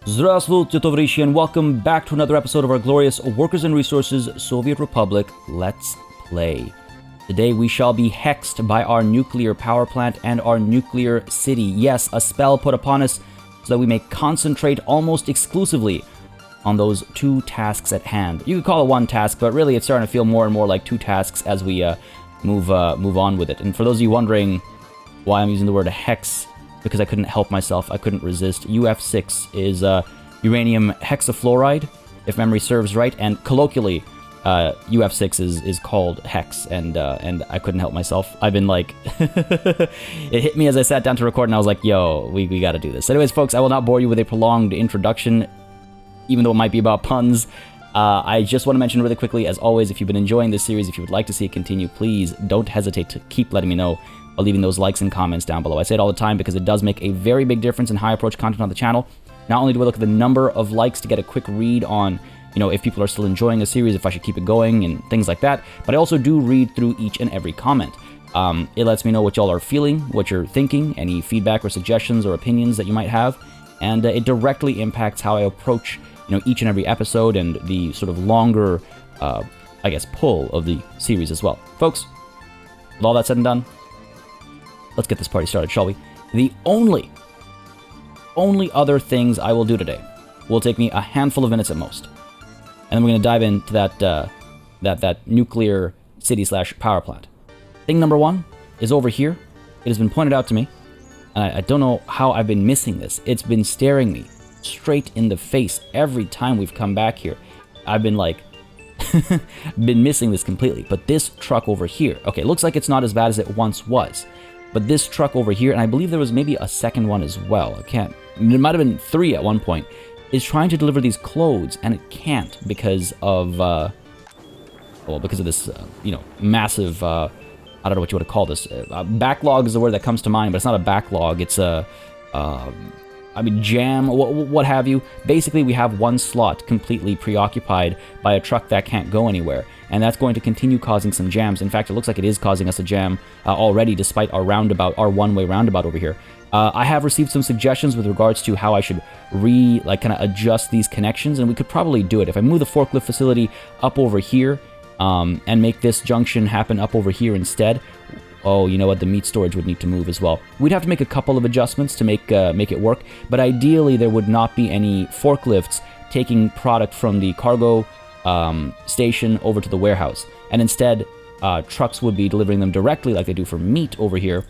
Здравствуйте, товарищи, and welcome back to another episode of our glorious Workers and Resources Soviet Republic Let's Play. Today we shall be hexed by our nuclear power plant and our nuclear city. Yes, a spell put upon us so that we may concentrate almost exclusively on those two tasks at hand. You could call it one task, but really it's starting to feel more and more like two tasks as we move on with it. And for those of you wondering why I'm using the word hex, because I couldn't help myself, I couldn't resist. UF6 is uranium hexafluoride, if memory serves right, and colloquially, UF6 is called hex, and I couldn't help myself. I've been like, it hit me as I sat down to record, and I was like, yo, we gotta do this. Anyways, folks, I will not bore you with a prolonged introduction, even though it might be about puns. I just want to mention really quickly, as always, if you've been enjoying this series, if you would like to see it continue, please don't hesitate to keep letting me know by leaving those likes and comments down below. I say it all the time because it does make a very big difference in high approach content on the channel. Not only do I look at the number of likes to get a quick read on, you know, if people are still enjoying the series, if I should keep it going and things like that, but I also do read through each and every comment. It lets me know what y'all are feeling, what you're thinking, any feedback or suggestions or opinions that you might have, and it directly impacts how I approach, you know, each and every episode and the sort of longer, I guess, pull of the series as well. Folks, with all that said and done, let's get this party started, shall we? The only other things I will do today will take me a handful of minutes at most. And then we're going to dive into that nuclear city / power plant. Thing number one is over here. It has been pointed out to me, and I don't know how I've been missing this. It's been staring me straight in the face every time we've come back here. I've been like, been missing this completely. But this truck over here, okay, looks like it's not as bad as it once was. But this truck over here, and I believe there was maybe a second one as well, there might have been 3 at one point, is trying to deliver these clothes, and it can't because of, because of this, massive, I don't know what you want to call this. Backlog is the word that comes to mind, but it's not a backlog, it's a, jam, what have you. Basically, we have one slot completely preoccupied by a truck that can't go anywhere, and that's going to continue causing some jams. In fact, it looks like it is causing us a jam already, despite our one-way roundabout over here. I have received some suggestions with regards to how I should adjust these connections, and we could probably do it. If I move the forklift facility up over here, and make this junction happen up over here instead, oh, you know what, the meat storage would need to move as well. We'd have to make a couple of adjustments to make it work, but ideally there would not be any forklifts taking product from the cargo station over to the warehouse, and instead trucks would be delivering them directly like they do for meat over here,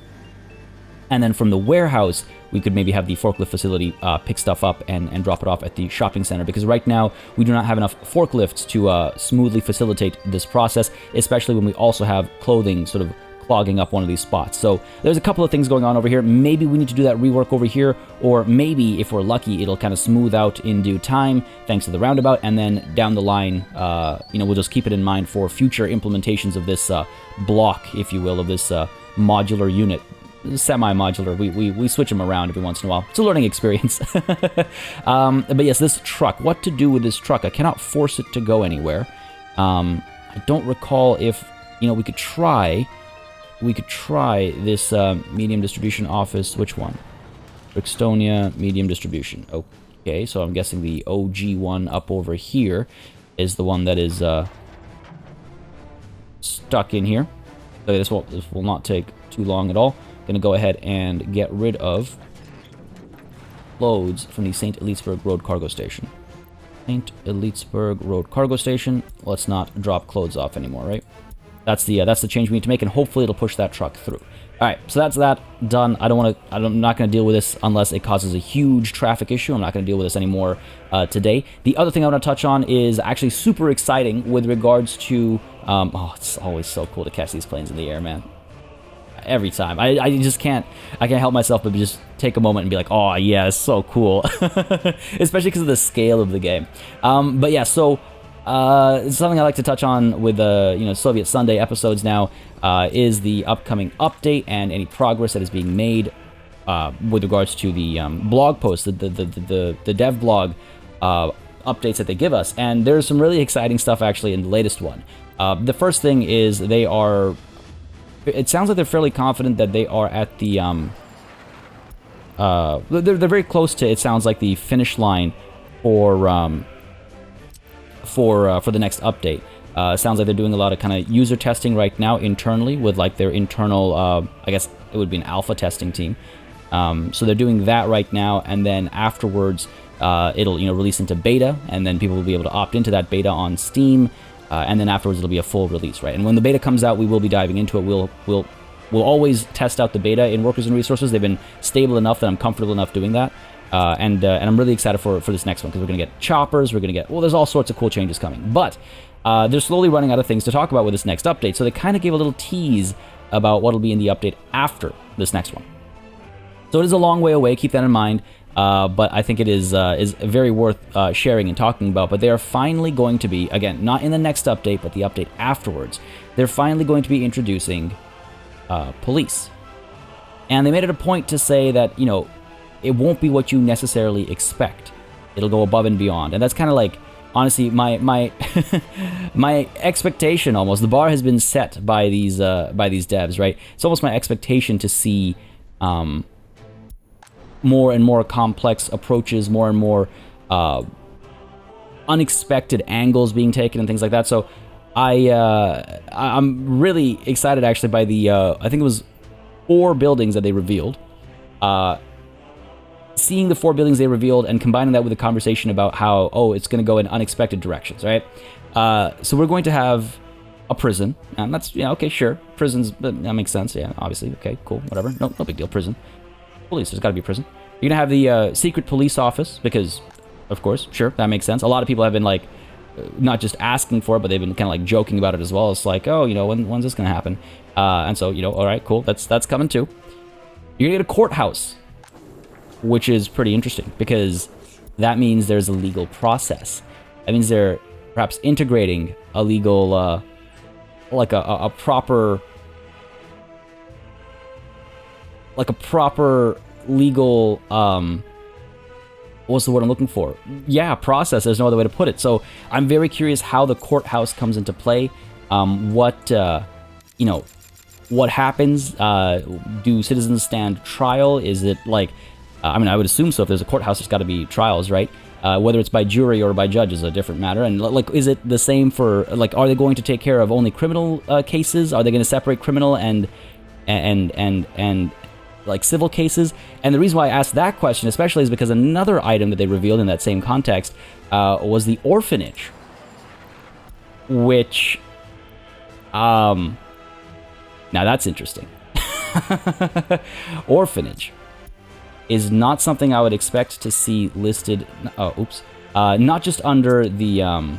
and then from the warehouse we could maybe have the forklift facility pick stuff up and drop it off at the shopping center, because right now we do not have enough forklifts to smoothly facilitate this process, especially when we also have clothing sort of clogging up one of these spots. So there's a couple of things going on over here. Maybe we need to do that rework over here, or maybe if we're lucky it'll kind of smooth out in due time thanks to the roundabout, and then down the line we'll just keep it in mind for future implementations of this block, if you will, of this modular unit. Semi-modular, we switch them around every once in a while. It's a learning experience. But yes, this truck, what to do with this truck? I cannot force it to go anywhere. I don't recall if we could try this medium distribution office. Which one? Brixtonia medium distribution. Okay, so I'm guessing the OG one up over here is the one that is stuck in here. Okay, this will not take too long at all. Gonna go ahead and get rid of loads from the St. Elitesburg Road Cargo Station. St. Elitesburg Road Cargo Station. Let's not drop clothes off anymore, right? That's the change we need to make, and hopefully it'll push that truck through. All right, so that's that done. I'm not going to deal with this unless it causes a huge traffic issue. I'm not going to deal with this anymore today. The other thing I want to touch on is actually super exciting with regards to. It's always so cool to catch these planes in the air, man. Every time, I just can't help myself but just take a moment and be like, oh yeah, it's so cool, especially because of the scale of the game. But yeah, so. It's something I like to touch on with Soviet Sunday episodes now, is the upcoming update and any progress that is being made with regards to the blog posts, the dev blog updates that they give us. And there's some really exciting stuff actually in the latest one. The first thing is it sounds like they're fairly confident that they are at the they're very close to, it sounds like, the finish line for the next update. Sounds like they're doing a lot of kind of user testing right now internally with like their internal, I guess it would be an alpha testing team. So they're doing that right now, and then afterwards it'll release into beta, and then people will be able to opt into that beta on Steam, and then afterwards it'll be a full release, right? And when the beta comes out, we will be diving into it. We'll always test out the beta in Workers and Resources. They've been stable enough that I'm comfortable enough doing that. And I'm really excited for this next one, because we're going to get choppers, we're going to get, there's all sorts of cool changes coming. But they're slowly running out of things to talk about with this next update, so they kind of gave a little tease about what'll be in the update after this next one. So it is a long way away, keep that in mind, but I think it is very worth sharing and talking about. But they are finally going to be, again, not in the next update, but the update afterwards, they're finally going to be introducing police. And they made it a point to say that, it won't be what you necessarily expect. It'll go above and beyond. And that's kind of like, honestly, my my expectation almost. The bar has been set by these devs, right? It's almost my expectation to see more and more complex approaches, more and more unexpected angles being taken and things like that. So I'm really excited actually by the I think it was 4 buildings that they revealed. Seeing the 4 buildings they revealed and combining that with a conversation about how, it's going to go in unexpected directions, right? So we're going to have a prison, and that's, okay, sure. Prisons, that makes sense, yeah, obviously. Okay, cool, whatever. No big deal, prison. Police, there's got to be a prison. You're going to have the secret police office, because, of course, sure, that makes sense. A lot of people have been, like, not just asking for it, but they've been kind of, like, joking about it as well. It's like, when's this going to happen? And so, all right, cool, that's coming too. You're going to get a courthouse, which is pretty interesting, because that means there's a legal process. That means they're perhaps integrating a legal, like a proper legal, what's the word I'm looking for? Yeah, process. There's no other way to put it. So I'm very curious how the courthouse comes into play. What happens? Do citizens stand trial? Is it like, I would assume so. If there's a courthouse, there's got to be trials, right? Whether it's by jury or by judge is a different matter. And like, is it the same for, like, are they going to take care of only criminal cases? Are they going to separate criminal and like civil cases? And the reason why I asked that question especially is because another item that they revealed in that same context was the orphanage, which now that's interesting. Orphanage is not something I would expect to see listed. Not just under the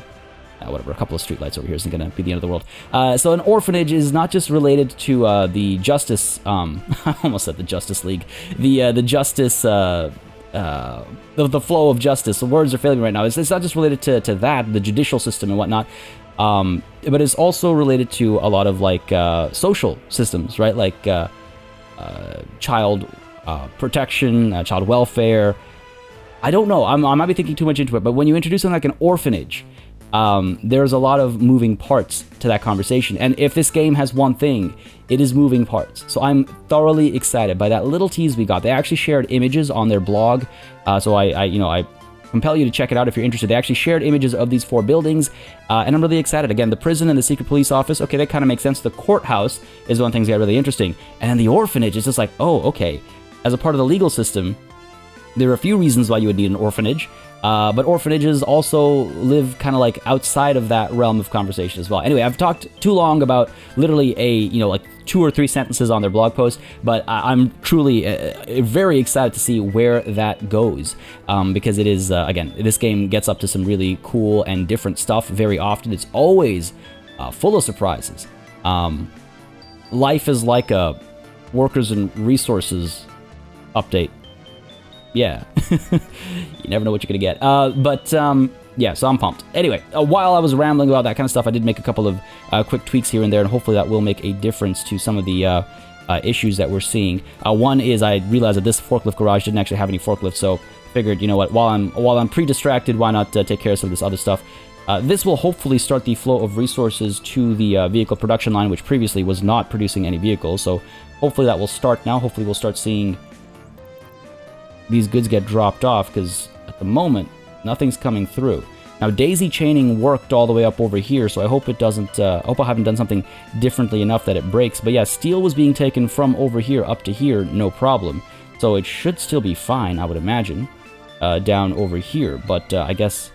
whatever, a couple of streetlights over here isn't going to be the end of the world. So an orphanage is not just related to the justice. I almost said the Justice League. The justice. The flow of justice. The words are failing me right now. It's not just related to that, the judicial system and whatnot. But it's also related to a lot of like social systems, right? Like child protection, child welfare. I don't know. I might be thinking too much into it, but when you introduce something like an orphanage, there's a lot of moving parts to that conversation. And if this game has one thing, it is moving parts. So I'm thoroughly excited by that little tease we got. They actually shared images on their blog, so I compel you to check it out if you're interested. They actually shared images of these 4 buildings, and I'm really excited. Again, the prison and the secret police office, okay, that kind of makes sense. The courthouse is one of the things that got really interesting. And then the orphanage is just like, okay. As a part of the legal system, there are a few reasons why you would need an orphanage, but orphanages also live kind of like outside of that realm of conversation as well. Anyway, I've talked too long about literally like 2 or 3 sentences on their blog post, but I'm truly very excited to see where that goes, because it is, again, this game gets up to some really cool and different stuff very often. It's always full of surprises. Life is like a Workers and Resources update. Yeah. You never know what you're gonna get. Yeah, so I'm pumped. Anyway, while I was rambling about that kind of stuff, I did make a couple of quick tweaks here and there, and hopefully that will make a difference to some of the issues that we're seeing. One is I realized that this forklift garage didn't actually have any forklifts, so figured, you know what, while I'm pre-distracted, why not take care of some of this other stuff. This will hopefully start the flow of resources to the vehicle production line, which previously was not producing any vehicles, so hopefully that will start now. Hopefully we'll start seeing these goods get dropped off, because at the moment, nothing's coming through. Now, daisy chaining worked all the way up over here, so I hope it doesn't, I hope I haven't done something differently enough that it breaks. But yeah, steel was being taken from over here up to here, no problem. So it should still be fine, I would imagine, down over here. But I guess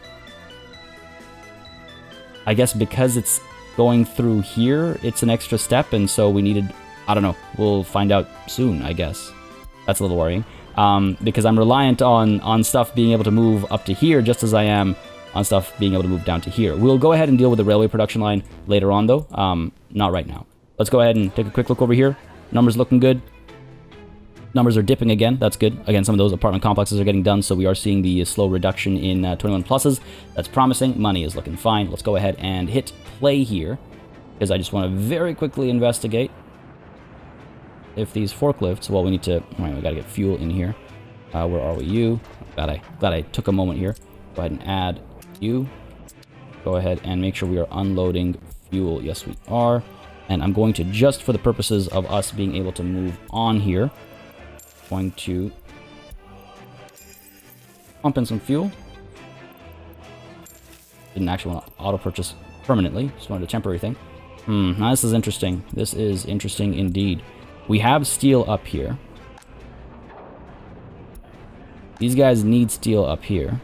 because it's going through here, it's an extra step, and so we needed, I don't know, we'll find out soon, I guess. That's a little worrying, because I'm reliant on stuff being able to move up to here, just as I am on stuff being able to move down to here. We'll go ahead and deal with the railway production line later on, though, not right now. Let's go ahead and take a quick look over here. Numbers looking good. Numbers are dipping again. That's good. Again, some of those apartment complexes are getting done, so we are seeing the slow reduction in 21 pluses. That's promising. Money is looking fine. Let's go ahead and hit play here, because I just want to very quickly investigate if these forklifts... Well, we need to... All right, we got to get fuel in here. Where are we? You. Glad I took a moment here. Go ahead and add you. Go ahead and make sure we are unloading fuel. Yes, we are. And I'm going to, just for the purposes of us being able to move on here, going to pump in some fuel. Didn't actually want to auto purchase permanently, just wanted a temporary thing. Now this is interesting. This is interesting indeed. We have steel up here. These guys need steel up here.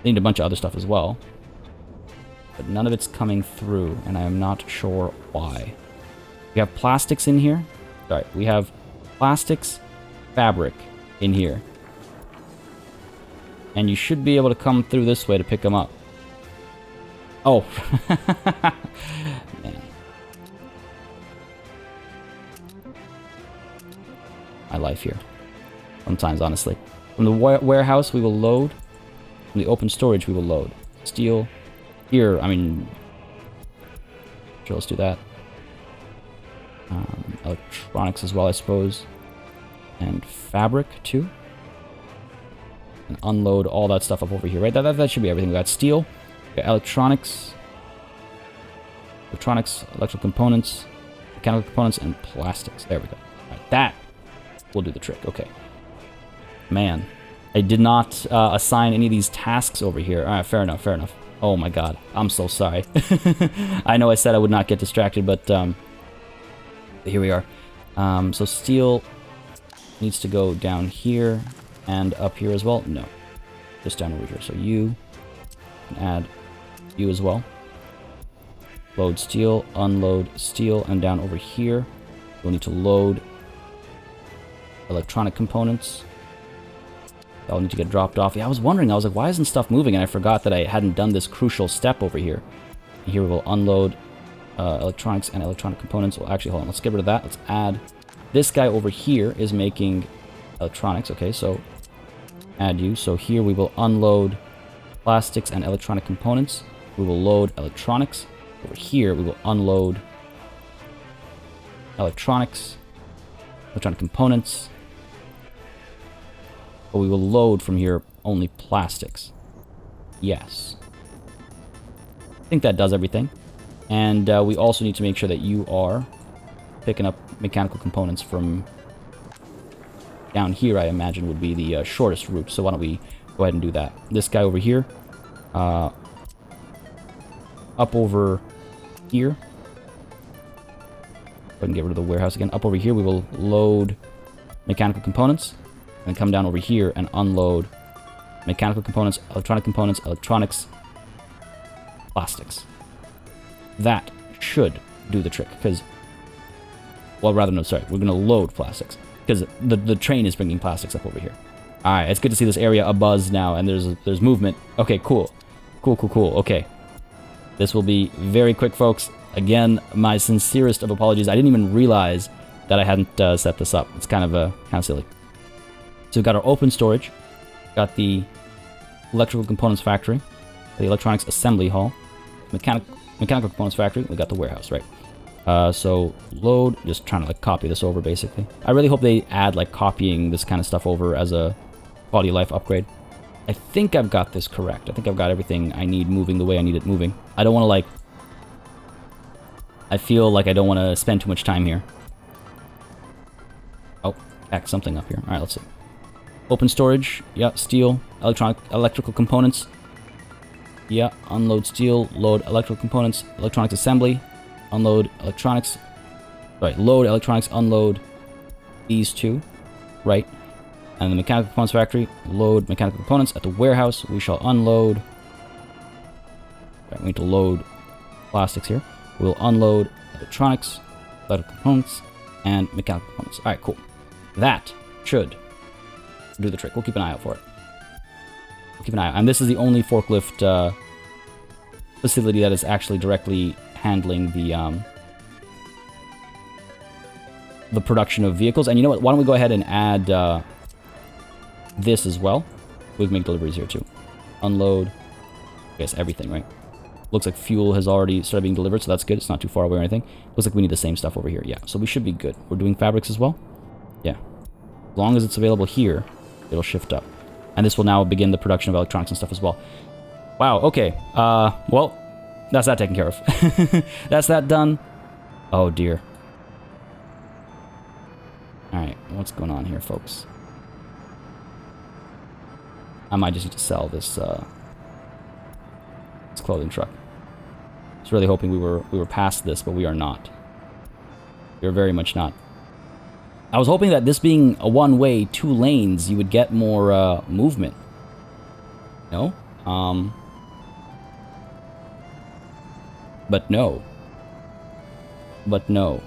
They need a bunch of other stuff as well. But none of it's coming through, and I am not sure why. We have plastics in here. Sorry, we have plastics, fabric in here. And you should be able to come through this way to pick them up. Oh. Man. My life here. Sometimes, honestly. From the warehouse, we will load. From the open storage, we will load. Steel. Here, I mean... Sure, let's do that. Electronics as well, I suppose. And fabric, too. And unload all that stuff up over here, right? That should be everything. We got steel. We got electronics. Electronics, electrical components, mechanical components, and plastics. There we go. All right, that will do the trick. Okay. Man. I did not assign any of these tasks over here. All right, fair enough, fair enough. Oh my god. I'm so sorry. I know I said I would not get distracted, but here we are. So steel needs to go down here and up here as well. No. Just down over here. So you can add you as well. Load steel, unload steel, and down over here we'll need to load electronic components. That'll need to get dropped off. Yeah, I was wondering, I was like, why isn't stuff moving? And I forgot that I hadn't done this crucial step over here. And here we will unload electronics and electronic components. Well, actually, hold on, let's get rid of that. Let's add... This guy over here is making electronics. Okay, so add you. So here we will unload plastics and electronic components. We will load electronics. Over here, we will unload electronics, electronic components. But we will load from here only plastics. Yes. I think that does everything. And we also need to make sure that you are picking up mechanical components from down here, I imagine, would be the shortest route. So why don't we go ahead and do that. This guy over here. Up over here. Go ahead and get rid of the warehouse again. Up over here, we will load mechanical components. And come down over here and unload mechanical components, electronics, plastics. That should do the trick, because... Well, rather, no, sorry. We're going to load plastics, because the train is bringing plastics up over here. Alright, it's good to see this area abuzz now, and there's movement. Okay, cool. Cool. Okay. This will be very quick, folks. Again, my sincerest of apologies. I didn't even realize that I hadn't set this up. It's kind of silly. So we've got our open storage, got the electrical components factory, the electronics assembly hall, mechanical components factory, we got the warehouse, right? So load, just trying to like copy this over basically. I really hope they add like copying this kind of stuff over as a quality of life upgrade. I think I've got this correct. I think I've got everything I need moving the way I need it moving. I don't want to like... I feel like I don't want to spend too much time here. Oh, back something up here. Alright, let's see. Open storage. Yeah, steel. Electrical components. Yeah, unload steel. Load electrical components. Electronics assembly. Unload electronics. Right, load electronics, unload these two. Right. And the mechanical components factory. Load mechanical components. At the warehouse, we shall unload. Right, we need to load plastics here. We'll unload electronics, electrical components, and mechanical components. Alright, cool. That should do the trick. We'll keep an eye out for it. We'll keep an eye out. And this is the only forklift facility that is actually directly handling the production of vehicles. And you know what? Why don't we go ahead and add this as well? We can make deliveries here too. Unload. I guess everything, right? Looks like fuel has already started being delivered, so that's good. It's not too far away or anything. Looks like we need the same stuff over here. Yeah, so we should be good. We're doing fabrics as well? Yeah. As long as it's available here, it'll shift up. And this will now begin the production of electronics and stuff as well. Wow, okay. Well, that's that taken care of. That's that done. Oh, dear. Alright, what's going on here, folks? I might just need to sell this clothing truck. I was really hoping we were past this, but we are not. We are very much not. I was hoping that this being a one-way, 2 lanes, you would get more movement. No? But no. But no.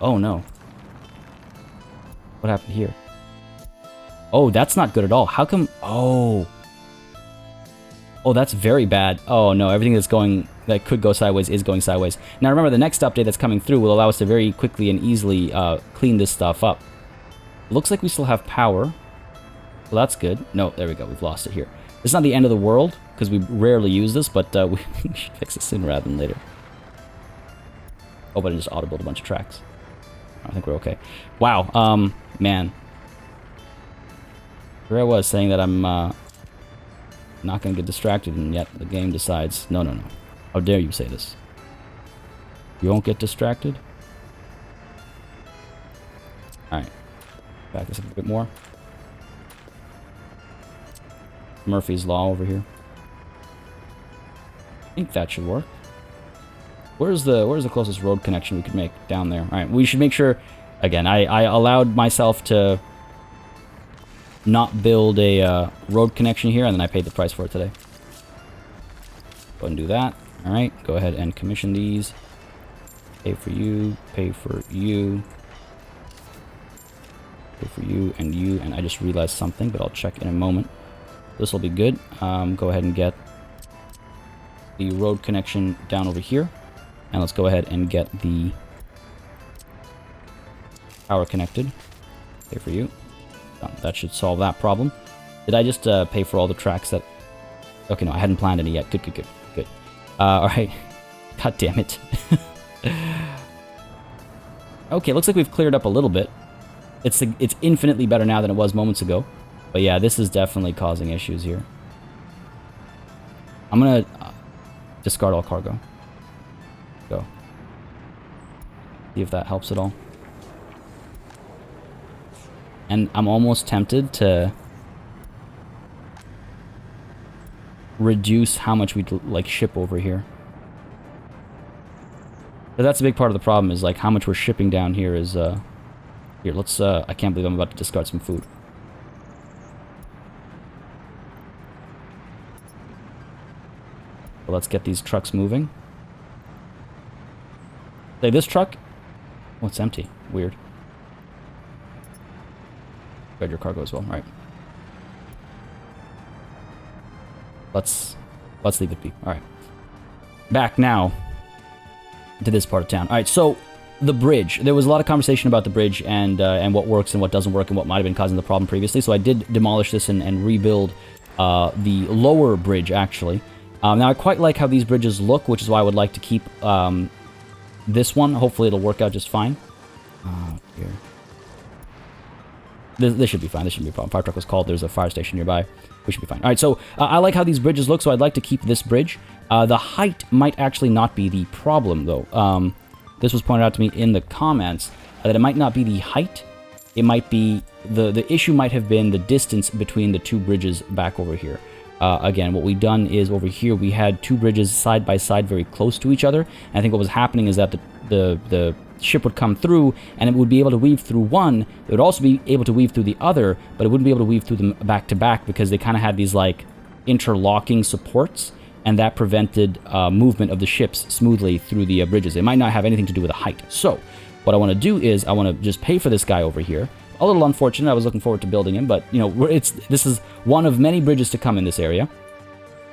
Oh no. What happened here? Oh, that's not good at all. How come... Oh, that's very bad. Oh no, everything that could go sideways is going sideways. Now remember, the next update that's coming through will allow us to very quickly and easily clean this stuff up. Looks like we still have power. Well, that's good. No, there we go. We've lost it here. It's not the end of the world, because we rarely use this, but we should fix it sooner rather than later. Oh, but I just auto-build a bunch of tracks. I think we're okay. Wow, man. Here I was saying that I'm not going to get distracted, and yet the game decides, no, no, no. How dare you say this? You won't get distracted? Alright. Back this up a bit more. Murphy's Law over here. I think that should work. Where's the closest road connection we could make down there? Alright, we should make sure... Again, I allowed myself to not build a road connection here, and then I paid the price for it today. Go ahead and do that. Alright, go ahead and commission these. Pay for you, pay for you. Pay for you, and I just realized something, but I'll check in a moment. This will be good. Go ahead and get the road connection down over here. And let's go ahead and get the power connected. Pay for you. That should solve that problem. Did I just pay for all the tracks that... Okay, no, I hadn't planned any yet. Good, good, good, good. Alright. God damn it. Okay, looks like we've cleared up a little bit. It's infinitely better now than it was moments ago. But yeah, this is definitely causing issues here. I'm gonna discard all cargo. Go. See if that helps at all. And I'm almost tempted to reduce how much we like ship over here. But that's a big part of the problem, is like how much we're shipping down here is here, let's I can't believe I'm about to discard some food. Well, let's get these trucks moving. Say, this truck... Oh, it's empty. Weird. Grab your cargo as well. Alright. Let's leave it be. Alright. Back now to this part of town. Alright, so the bridge. There was a lot of conversation about the bridge and what works and what doesn't work and what might have been causing the problem previously. So I did demolish this and rebuild the lower bridge, actually. Now, I quite like how these bridges look, which is why I would like to keep this one. Hopefully, it'll work out just fine. Oh, dear. This should be fine. This shouldn't be a problem. Fire truck was called. There's a fire station nearby. We should be fine. All right, so I like how these bridges look, so I'd like to keep this bridge. The height might actually not be the problem, though. This was pointed out to me in the comments, that it might not be the height. it might be the issue might have been the distance between the two bridges back over here. Again, what we've done is over here we had two bridges side by side very close to each other. And I think what was happening is that the ship would come through and it would be able to weave through one. It would also be able to weave through the other, but it wouldn't be able to weave through them back to back because they kind of had these like interlocking supports, and that prevented movement of the ships smoothly through the bridges. It might not have anything to do with the height. So what I want to do is I want to just pay for this guy over here. A little unfortunate. I was looking forward to building him, but you know, this is one of many bridges to come in this area.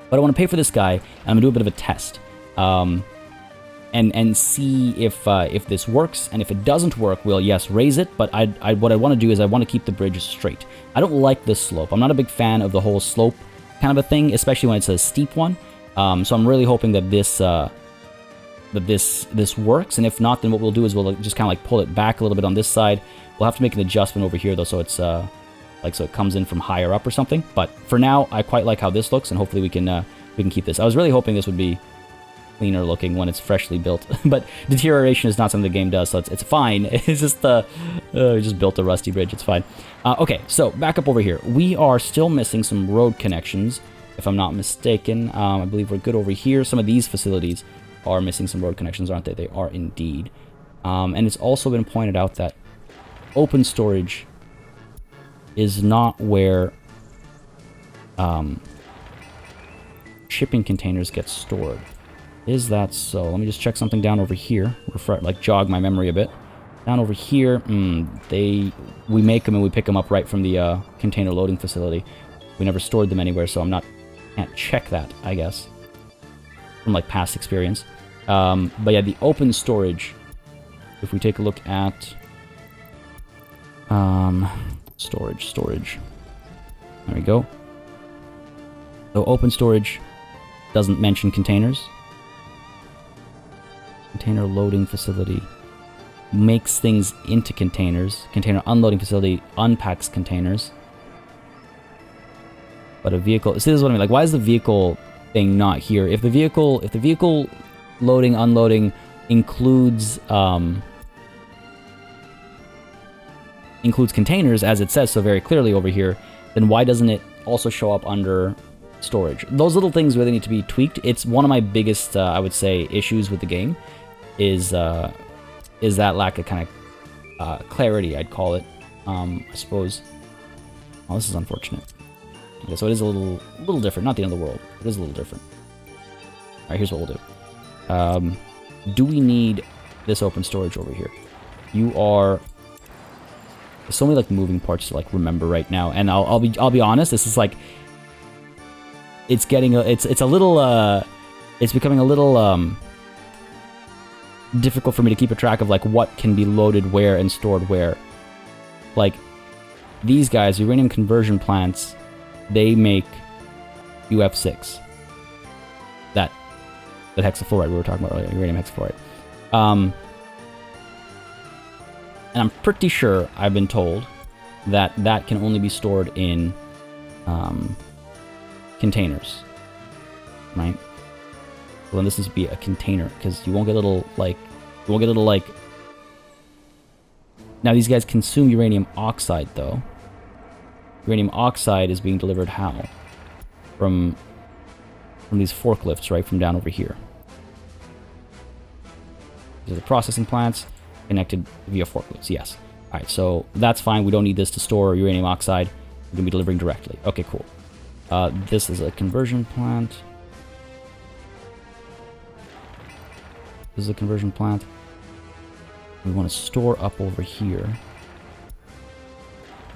But I want to pay for this guy, and I'm gonna do a bit of a test, and see if this works. And if it doesn't work, we'll yes raise it. But what I want to do is I want to keep the bridge straight. I don't like this slope. I'm not a big fan of the whole slope kind of a thing, especially when it's a steep one. So I'm really hoping that this works, and if not, then what we'll do is we'll just kind of like pull it back a little bit on this side. We'll have to make an adjustment over here though, so it's so it comes in from higher up or something. But for now, I quite like how this looks, and hopefully we can keep this. I was really hoping this would be cleaner looking when it's freshly built, but deterioration is not something the game does, so it's fine. It's just we just built a rusty bridge. It's fine. Okay, so back up over here. We are still missing some road connections, if I'm not mistaken. I believe we're good over here. Some of these facilities are missing some road connections, aren't they? They are indeed. And it's also been pointed out that open storage is not where shipping containers get stored. Is that so? Let me just check something down over here. Jog my memory a bit. Down over here, we make them and we pick them up right from the container loading facility. We never stored them anywhere, so can't check that, I guess, from like past experience. But yeah, the open storage, if we take a look at storage. There we go. So open storage doesn't mention containers. Container loading facility makes things into containers. Container unloading facility unpacks containers. But a vehicle, see, this is what I mean, like, why is the vehicle thing not here? If the vehicle loading, unloading includes containers, as it says so very clearly over here, then why doesn't it also show up under storage? Those little things really need to be tweaked. It's one of my biggest, I would say, issues with the game, is that lack of kind of clarity, I'd call it. I suppose. Oh, this is unfortunate. Okay, so it is a little different. Not the end of the world. It is a little different. All right, here's what we'll do. Do we need this open storage over here? You are... There's so many like moving parts to like remember right now, and I'll be honest. This is like... It's getting it's a little it's becoming a little difficult for me to keep a track of like what can be loaded where and stored where. Like these guys, uranium conversion plants, they make UF6. That hexafluoride we were talking about earlier, uranium hexafluoride. And I'm pretty sure I've been told that can only be stored in containers, right? Well, then this needs to be a container, because you won't get little like... Now these guys consume uranium oxide though. Uranium oxide is being delivered how? From these forklifts, right? From down over here. These are the processing plants connected via forklifts, yes. Alright, so that's fine. We don't need this to store uranium oxide. We're going to be delivering directly. Okay, cool. This is a conversion plant. This is a conversion plant. We want to store up over here.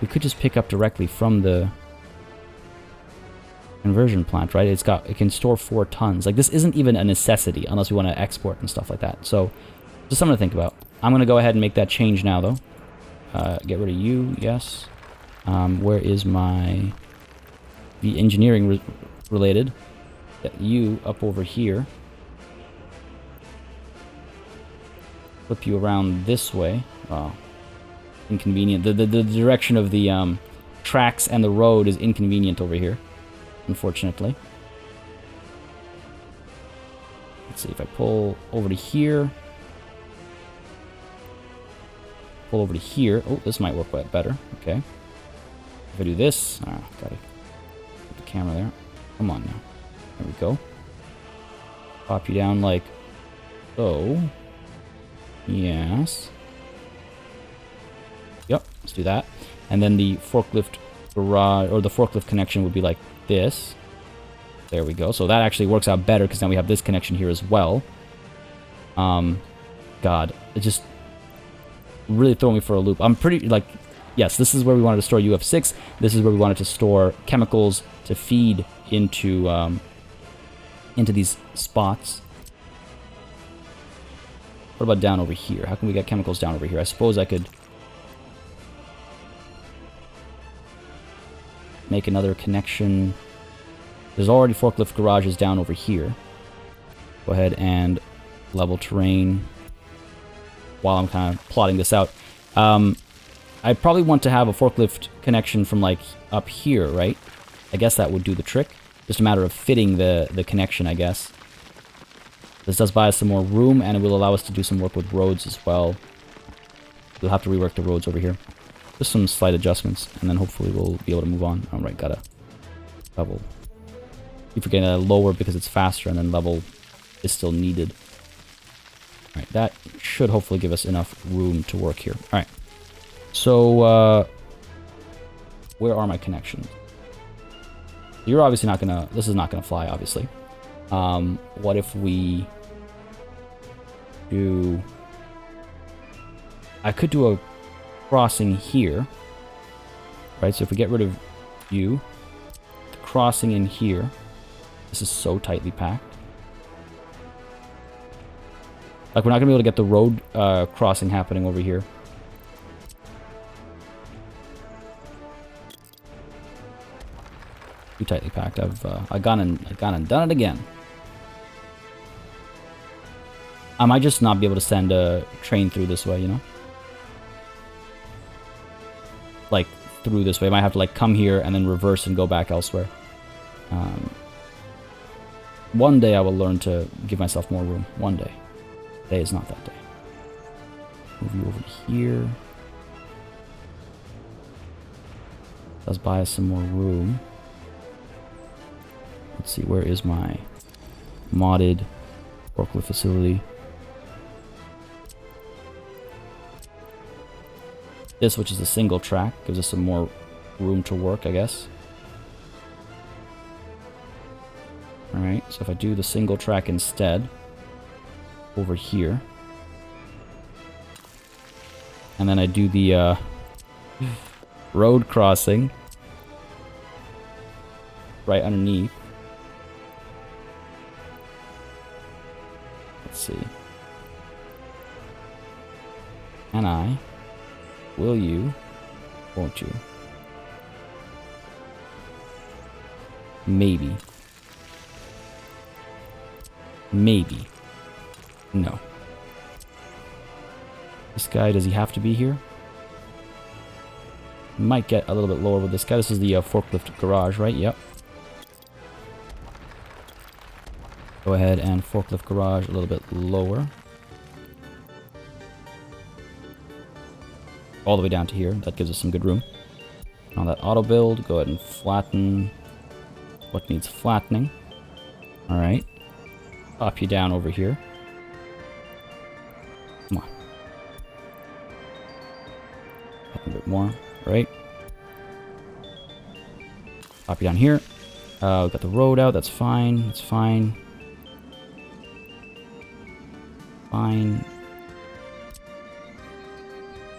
We could just pick up directly from the conversion plant, right? It can store 4 tons. Like, this isn't even a necessity unless we want to export and stuff like that. So, just something to think about. I'm going to go ahead and make that change now, though. Get rid of you, yes. Where is my... The engineering related. Get you up over here. Flip you around this way. Oh, inconvenient. The direction of the tracks and the road is inconvenient over here, unfortunately. Let's see if I pull over to here. pull over to here. Oh, this might work better. Okay. If I do this, gotta put the camera there. Come on now. There we go. Pop you down like so. Yes. Yep, let's do that. And then the forklift garage, or the forklift connection would be like this. There we go. So that actually works out better because now we have this connection here as well. God, it just really throwing me for a loop. I'm pretty, like, yes, this is where we wanted to store UF6. This is where we wanted to store chemicals to feed into these spots. What about down over here? How can we get chemicals down over here? I suppose I could make another connection. There's already forklift garages down over here. Go ahead and level terrain while I'm kind of plotting this out. I probably want to have a forklift connection from like up here, right? I guess that would do the trick. Just a matter of fitting the connection, I guess. This does buy us some more room, and it will allow us to do some work with roads as well. We'll have to rework the roads over here. Just some slight adjustments, and then hopefully we'll be able to move on. Alright, gotta level. Keep forgetting that lower because it's faster, and then level is still needed. Alright, that should hopefully give us enough room to work here. Alright. So, where are my connections? You're obviously not gonna... This is not gonna fly, obviously. What if we do... I could do a crossing here. Right, so if we get rid of you, the crossing in here. This is so tightly packed. Like, we're not gonna be able to get the road crossing happening over here. Too tightly packed. I've gone and done it again. I might just not be able to send a train through this way, you know? Like, through this way. I might have to, like, come here and then reverse and go back elsewhere. One day I will learn to give myself more room. One day. Today is not that day. Move you over to here. Does buy us some more room. Let's see, where is my modded forklift facility? This, which is a single track, gives us some more room to work, I guess. Alright, so if I do the single track instead, over here, and then I do the road crossing right underneath. Let's see. Can I? Will you? Won't you? Maybe. Maybe. No. This guy, does he have to be here? Might get a little bit lower with this guy. This is the forklift garage, right? Yep. Go ahead and forklift garage a little bit lower. All the way down to here. That gives us some good room. On that auto build, go ahead and flatten what needs flattening. Alright. Pop you down over here. Come on. Up a bit more. Right. Pop you down here. We've got the road out. That's fine. That's fine. Fine.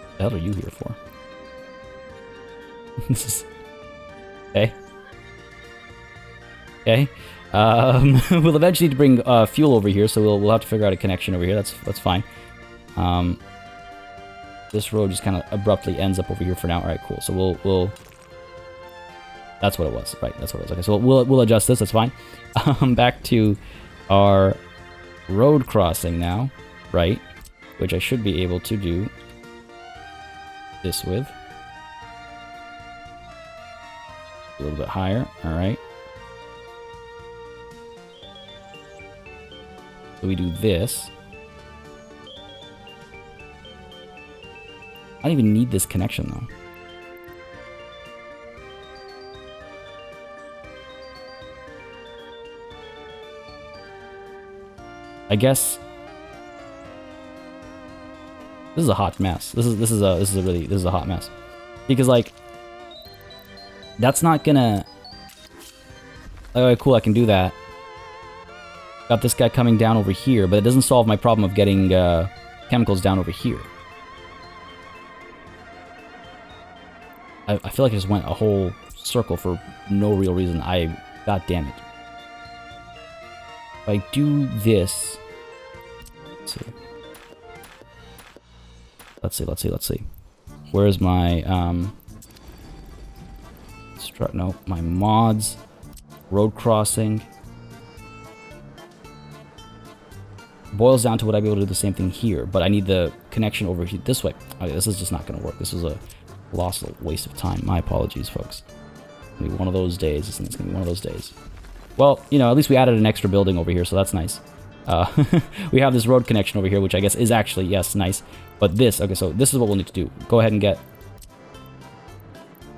What the hell are you here for? This is... Okay. Okay. We'll eventually need to bring fuel over here, so we'll have to figure out a connection over here. That's fine. This road just kind of abruptly ends up over here for now. All right, cool. So we'll. That's what it was, right? That's what it was. Okay, so we'll adjust this. That's fine. Back to our road crossing now, right? Which I should be able to do this with. A little bit higher. All right. So we do this. I don't even need this connection, though. I guess this is a hot mess. This is a hot mess. Because like that's not gonna. Okay, cool, I can do that. Got this guy coming down over here, but it doesn't solve my problem of getting chemicals down over here. I feel like I just went a whole circle for no real reason. God damn it. If I do this... Let's see. Where's my, no, my mods, road crossing. Boils down to would I be able to do the same thing here, but I need the connection over here this way. Okay, this is just not going to work. This was a waste of time. My apologies, folks. It's going to be one of those days. It's going to be one of those days. Well, you know, at least we added an extra building over here, so that's nice. We have this road connection over here, which I guess is actually, yes, nice. But this, okay, so this is what we'll need to do. Go ahead and get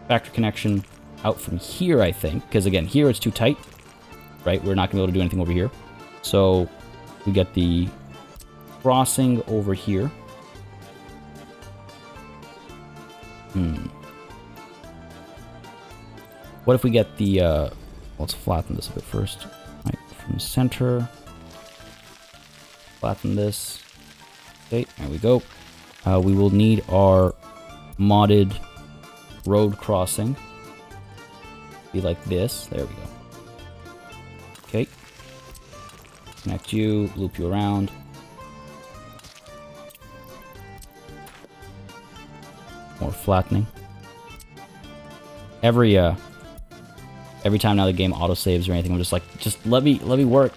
factory connection out from here, I think. Because, again, here it's too tight, right? We're not going to be able to do anything over here. So we get the crossing over here. What if we get the, let's flatten this a bit first. Right, from center. Flatten this. Okay, there we go. We will need our modded road crossing. Be like this. There we go. Okay. Connect you, loop you around. More flattening. Every time now the game autosaves or anything, I'm just like, just let me work.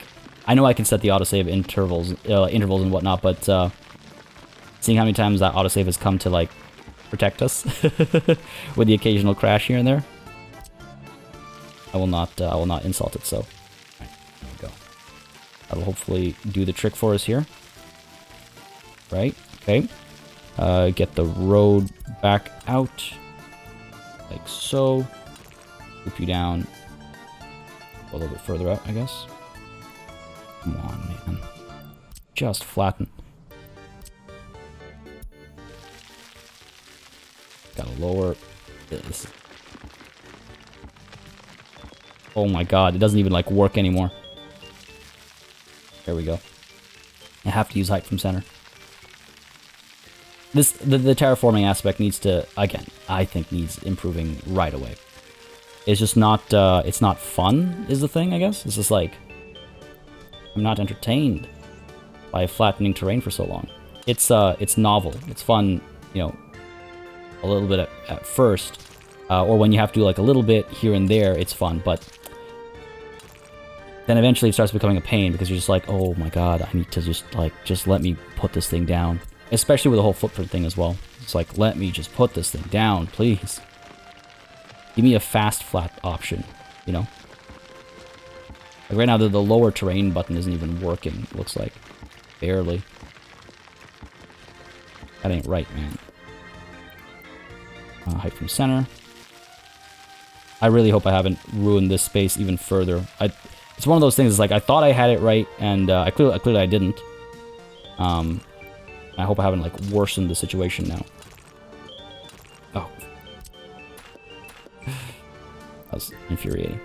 I know I can set the autosave intervals and whatnot, but seeing how many times that autosave has come to like protect us with the occasional crash here and there, I will not insult it. So, all right, there we go. That'll hopefully do the trick for us here. Right? Okay. Get the road back out like so. Loop you down a little bit further out, I guess. Come on, man. Just flatten. Gotta lower this. Oh my god, it doesn't even like work anymore. There we go. I have to use height from center. The terraforming aspect needs to, again, I think needs improving right away. It's just not, it's not fun, is the thing, I guess. It's just like, I'm not entertained by flattening terrain for so long. It's novel. It's fun, you know, a little bit at first. Or when you have to do like a little bit here and there, it's fun. But then eventually it starts becoming a pain because you're just like, oh my god, I need to just let me put this thing down. Especially with the whole footprint thing as well. It's like, let me just put this thing down, please. Give me a fast flat option, you know? Like right now, the lower terrain button isn't even working, it looks like. Barely. That ain't right, man. Height from center. I really hope I haven't ruined this space even further. It's one of those things, it's like, I thought I had it right, and clearly I didn't. I hope I haven't, like, worsened the situation now. Oh. That was infuriating.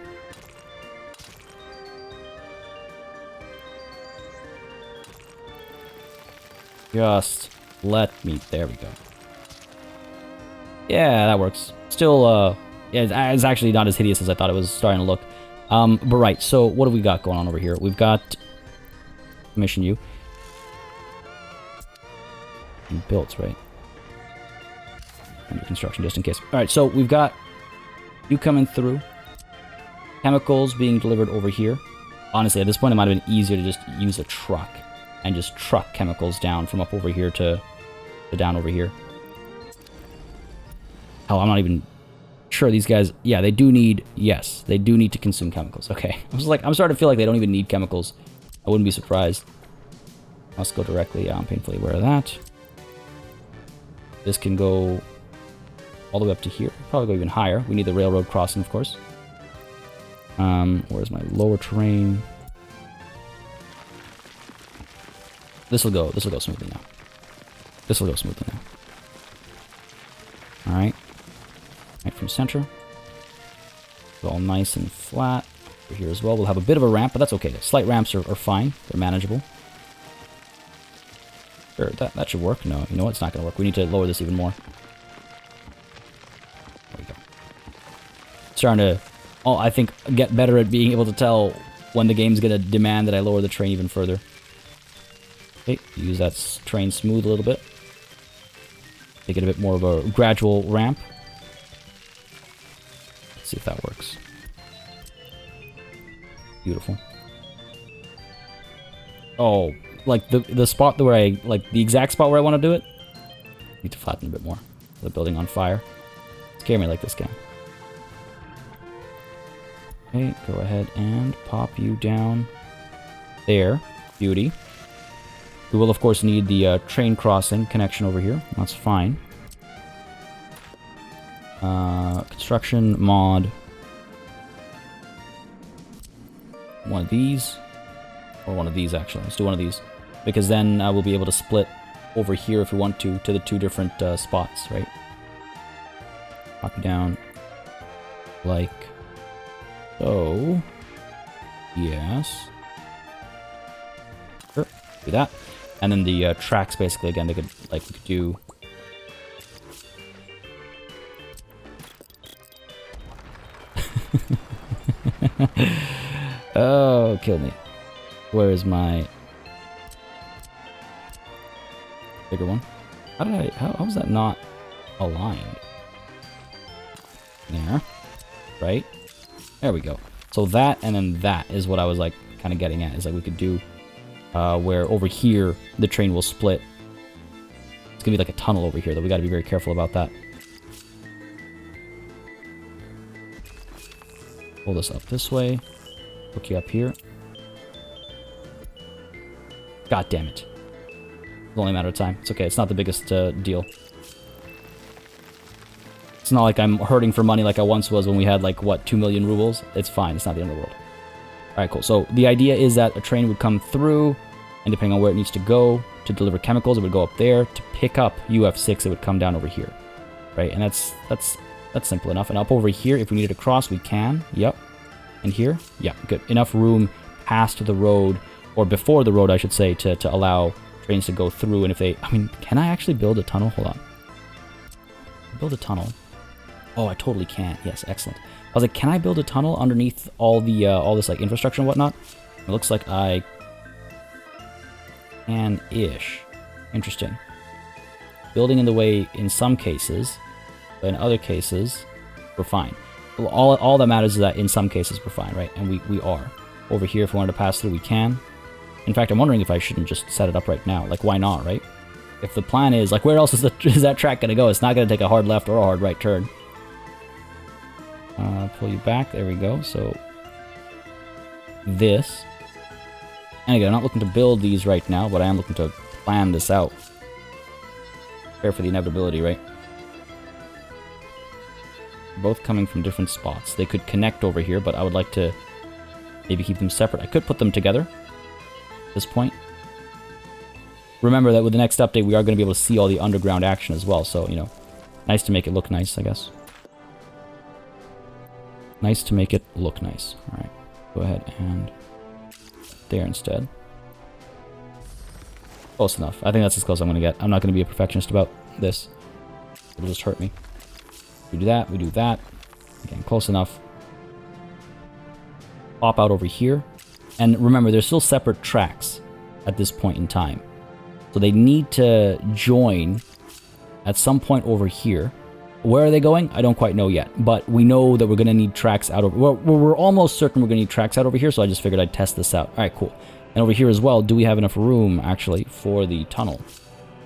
Just let me... There we go. Yeah, that works. Still, yeah, it's actually not as hideous as I thought it was starting to look. But right, so what do we got going on over here? We've got... Commission you. And built, right? Under construction, just in case. Alright, so we've got you coming through. Chemicals being delivered over here. Honestly, at this point, it might have been easier to just use a truck and just truck chemicals down from up over here to down over here. Hell, I'm not even sure these guys... Yeah, they do need... Yes, they do need to consume chemicals. Okay. I was like, I'm starting to feel like they don't even need chemicals. I wouldn't be surprised. Let's go directly. Yeah, I'm painfully aware of that. This can go all the way up to here. Probably go even higher. We need the railroad crossing, of course. Where's my lower terrain? This will go smoothly now. This will go smoothly now. Alright. Right from center. It's all nice and flat. Over here as well. We'll have a bit of a ramp, but that's okay. Slight ramps are fine. They're manageable. Sure, that should work. No, you know what? It's not going to work. We need to lower this even more. There we go. Starting to, I think, get better at being able to tell when the game's going to demand that I lower the train even further. Okay, use that train smooth a little bit. Make it a bit more of a gradual ramp. Let's see if that works. Beautiful. Oh, like the spot where I, like the exact spot where I want to do it? Need to flatten a bit more. The building on fire. Scare me like this game. Okay, go ahead and pop you down there. Beauty. We will, of course, need the train crossing connection over here. That's fine. Construction mod. One of these. Or one of these, actually. Let's do one of these. Because then we'll be able to split over here if we want to the two different spots, right? Pop you down. Like so. Yes. Sure. Do that. And then the tracks, basically, again, they could, like, we could do... Oh, kill me. Where is my... bigger one? How was that not aligned? There. Right? There we go. So that and then that is what I was, like, kind of getting at. Is, like, we could do... where over here, the train will split. It's gonna be like a tunnel over here, though. We gotta be very careful about that. Pull this up this way. Hook you up here. God damn it. It's only a matter of time. It's okay. It's not the biggest deal. It's not like I'm hurting for money like I once was when we had, like, what, 2 million rubles? It's fine. It's not the end of the world. Alright, cool. So the idea is that a train would come through, and depending on where it needs to go to deliver chemicals, it would go up there. To pick up UF6, it would come down over here. Right? And that's simple enough. And up over here, if we needed to cross, we can. Yep. And here? Yeah, good. Enough room past the road, or before the road, I should say, to allow trains to go through. And if they... I mean, can I actually build a tunnel? Hold on. Build a tunnel. Oh, I totally can. Yes, excellent. I was like, can I build a tunnel underneath all the all this, like, infrastructure and whatnot? It looks like I can-ish. Interesting. Building in the way in some cases, but in other cases, we're fine. All that matters is that in some cases we're fine, right? And we are. Over here, if we wanted to pass through, we can. In fact, I'm wondering if I shouldn't just set it up right now. Like, why not, right? If the plan is, like, where else is that track going to go? It's not going to take a hard left or a hard right turn. Pull you back. There we go. So, this. And again, I'm not looking to build these right now, but I am looking to plan this out. Prepare for the inevitability, right? Both coming from different spots. They could connect over here, but I would like to maybe keep them separate. I could put them together at this point. Remember that with the next update, we are going to be able to see all the underground action as well. So, you know, nice to make it look nice, I guess. Nice to make it look nice. All right, go ahead and there instead. Close enough. I think that's as close as I'm going to get. I'm not going to be a perfectionist about this. It'll just hurt me. We do that, we do that. Again, close enough. Pop out over here. And remember, there's still separate tracks at this point in time. So they need to join at some point over here. Where are they going? I don't quite know yet. But we know that we're going to need tracks out over... Well, we're almost certain we're going to need tracks out over here, so I just figured I'd test this out. Alright, cool. And over here as well, do we have enough room, actually, for the tunnel?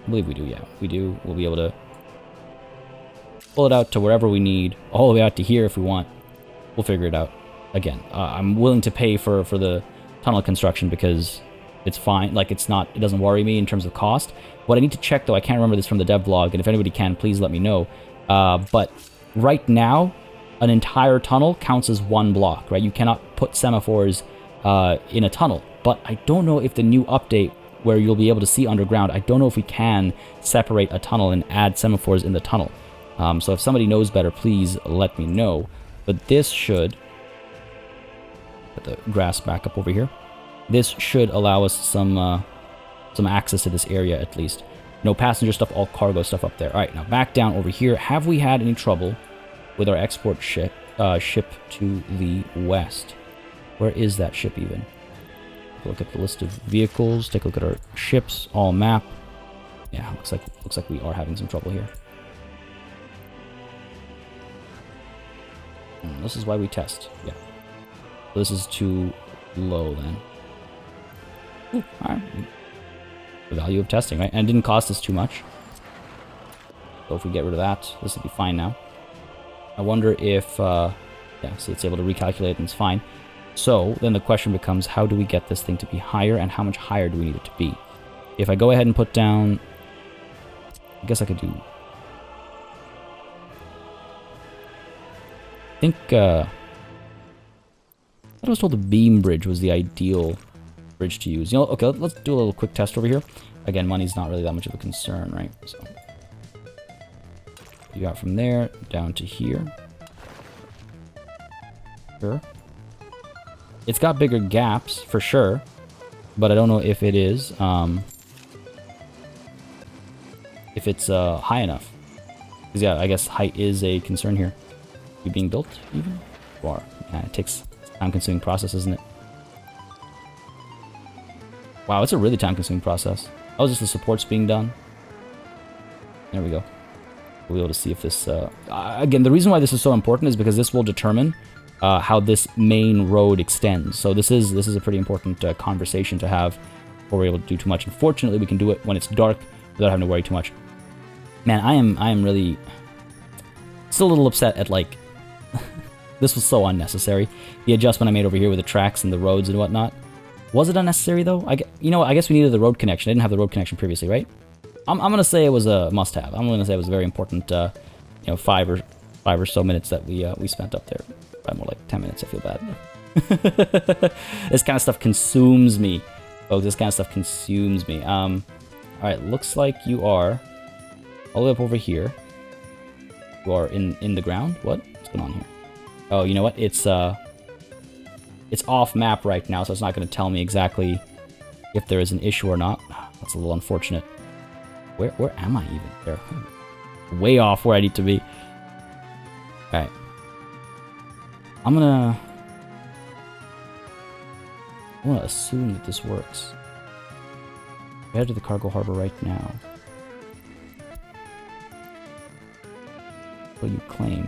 I believe we do, yeah. We do. We'll be able to pull it out to wherever we need. All the way out to here if we want. We'll figure it out. Again, I'm willing to pay for the tunnel construction because It's fine. Like, it doesn't worry me in terms of cost. What I need to check, though, I can't remember this from the dev blog, and if anybody can, please let me know. But right now, an entire tunnel counts as one block, right? You cannot put semaphores in a tunnel. But I don't know if the new update where you'll be able to see underground, I don't know if we can separate a tunnel and add semaphores in the tunnel. So if somebody knows better, please let me know. But this should... Put the grass back up over here. This should allow us some access to this area at least. No passenger stuff, all cargo stuff up there. Alright, now back down over here. Have we had any trouble with our export ship to the west? Where is that ship even? Look at the list of vehicles. Take a look at our ships. All map. Yeah, looks like we are having some trouble here. This is why we test. Yeah. So this is too low then. Ooh, all right. The value of testing, right? And it didn't cost us too much. So if we get rid of that, this will be fine now. I wonder if... yeah, see, it's able to recalculate and it's fine. So, then the question becomes, how do we get this thing to be higher, and how much higher do we need it to be? If I go ahead and put down... I guess I could do... I think, I was told the beam bridge was the ideal bridge to use. You know, okay, let's do a little quick test over here. Again, money's not really that much of a concern, right? So, you got from there down to here. Sure. It's got bigger gaps, for sure, but I don't know if it is, if it's high enough. Because, yeah, I guess height is a concern here. You being built, even? Or, yeah, it takes time-consuming process, isn't it? Wow, it's a really time-consuming process. Oh, just the supports being done. There we go. We'll be able to see if this... again, the reason why this is so important is because this will determine... how this main road extends. So this is a pretty important conversation to have before we're able to do too much. Unfortunately, we can do it when it's dark without having to worry too much. Man, I am really still a little upset at, like, this was so unnecessary. The adjustment I made over here with the tracks and the roads and whatnot. Was it unnecessary, though? You know what? I guess we needed the road connection. I didn't have the road connection previously, right? I'm going to say it was a must-have. I'm going to say it was a very important, you know, five or so minutes that we spent up there. Probably more like 10 minutes, I feel bad. This kind of stuff consumes me. Folks, this kind of stuff consumes me. Alright, looks like you are all the way up over here. You are in the ground? What? What's going on here? Oh, you know what? It's off map right now, so it's not going to tell me exactly if there is an issue or not. That's a little unfortunate. Where am I even? There. Way off where I need to be. Alright. I want to assume that this works. Head to the cargo harbor right now. What do you claim?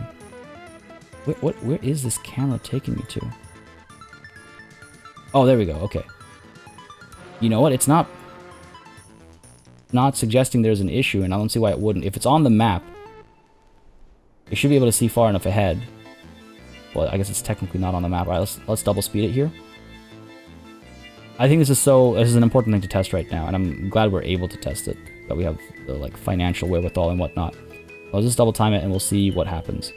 Where is this camera taking me to? Oh, there we go. Okay. You know what? It's not suggesting there's an issue, and I don't see why it wouldn't. If it's on the map, you should be able to see far enough ahead. Well, I guess it's technically not on the map. All right, let's double speed it here. I think this is an important thing to test right now, and I'm glad we're able to test it. That we have the, like, financial wherewithal and whatnot. I'll just double time it and we'll see what happens.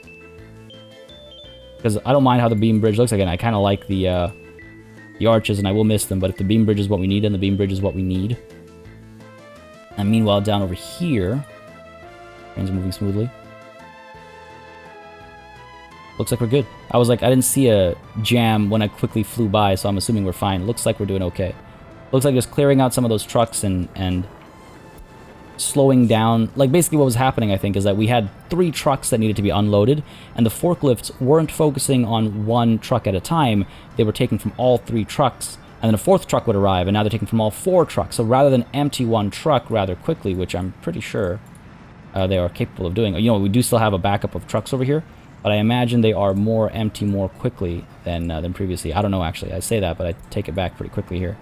Because I don't mind how the beam bridge looks. Again, I kind of like the arches, and I will miss them. But if the beam bridge is what we need, then the beam bridge is what we need. And meanwhile, down over here, train's moving smoothly. Looks like we're good. I was like, I didn't see a jam when I quickly flew by, so I'm assuming we're fine. Looks like we're doing okay. Looks like just clearing out some of those trucks and slowing down. Like, basically what was happening, I think, is that we had 3 trucks that needed to be unloaded, and the forklifts weren't focusing on one truck at a time. They were taking from all 3 trucks, and then a 4th truck would arrive, and now they're taking from all 4 trucks. So rather than empty one truck rather quickly, which I'm pretty sure they are capable of doing. You know, we do still have a backup of trucks over here, but I imagine they are more empty more quickly than previously. I don't know, actually. I say that, but I take it back pretty quickly here.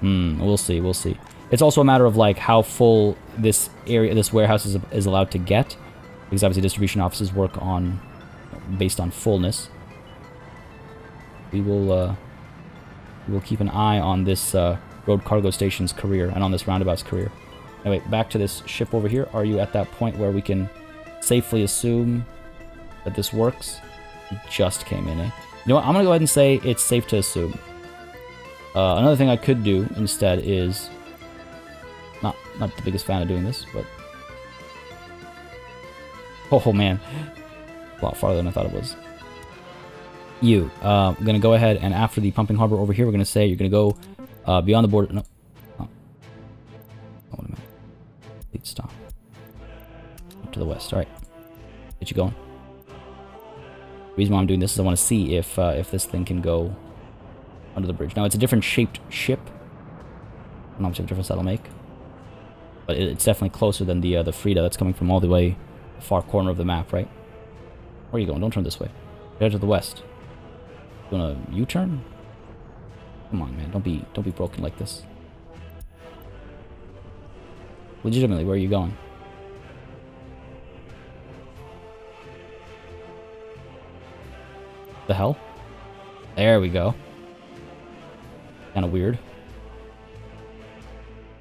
We'll see, we'll see. It's also a matter of, like, how full this area, this warehouse is allowed to get, because obviously distribution offices work on, based on fullness. We will keep an eye on this road cargo station's career and on this roundabout's career. Anyway, back to this ship over here. Are you at that point where we can safely assume that this works? It just came in, eh? You know what? I'm going to go ahead and say it's safe to assume. Another thing I could do instead is... Not the biggest fan of doing this, but... Oh, man. A lot farther than I thought it was. I'm going to go ahead and after the pumping harbor over here, we're going to say you're going to go beyond the border... No. Oh. Wait a minute. Please stop. Up to the west. Alright. Get you going. The reason why I'm doing this is I want to see if this thing can go under the bridge. Now, it's a different shaped ship. I don't know how much of a difference that'll make. But it's definitely closer than the Frida that's coming from all the way the far corner of the map, right? Where are you going? Don't turn this way. Head to the west. You want a U-turn? Come on, man. Don't be broken like this. Legitimately, where are you going? The hell? There we go. Kind of weird.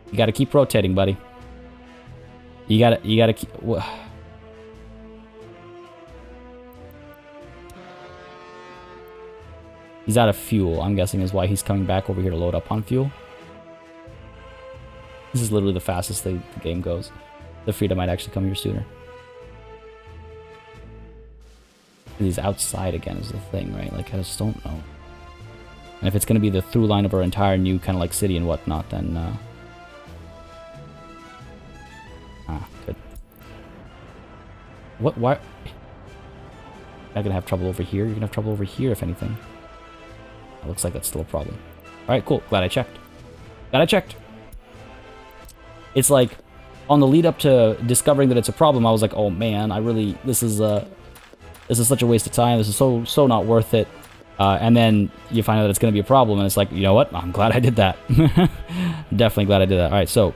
You gotta keep rotating, buddy. You gotta keep... He's out of fuel, I'm guessing is why he's coming back over here to load up on fuel. This is literally the fastest the game goes. The Frida might actually come here sooner. He's outside again is the thing, right? Like, I just don't know. And if it's going to be the through line of our entire new kind of like city and whatnot, then... good. What? Why? You're not going to have trouble over here. You're going to have trouble over here, if anything. It looks like that's still a problem. Alright, cool. Glad I checked. It's like, on the lead up to discovering that it's a problem, I was like, oh man, this is such a waste of time. This is so not worth it. And then you find out that it's going to be a problem, and it's like, you know what? I'm glad I did that. Definitely glad I did that. Alright, so,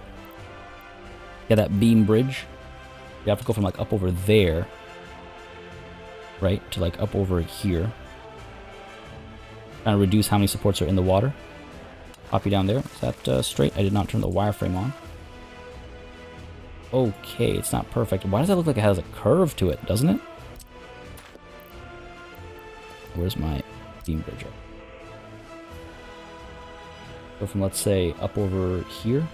yeah, that beam bridge. You have to go from like up over there, right, to like up over here. Kind of reduce how many supports are in the water. Copy down there. Is that straight? I did not turn the wireframe on. Okay, it's not perfect. Why does that look like it has a curve to it, doesn't it? Where's my beam bridge? Go from, let's say, up over here.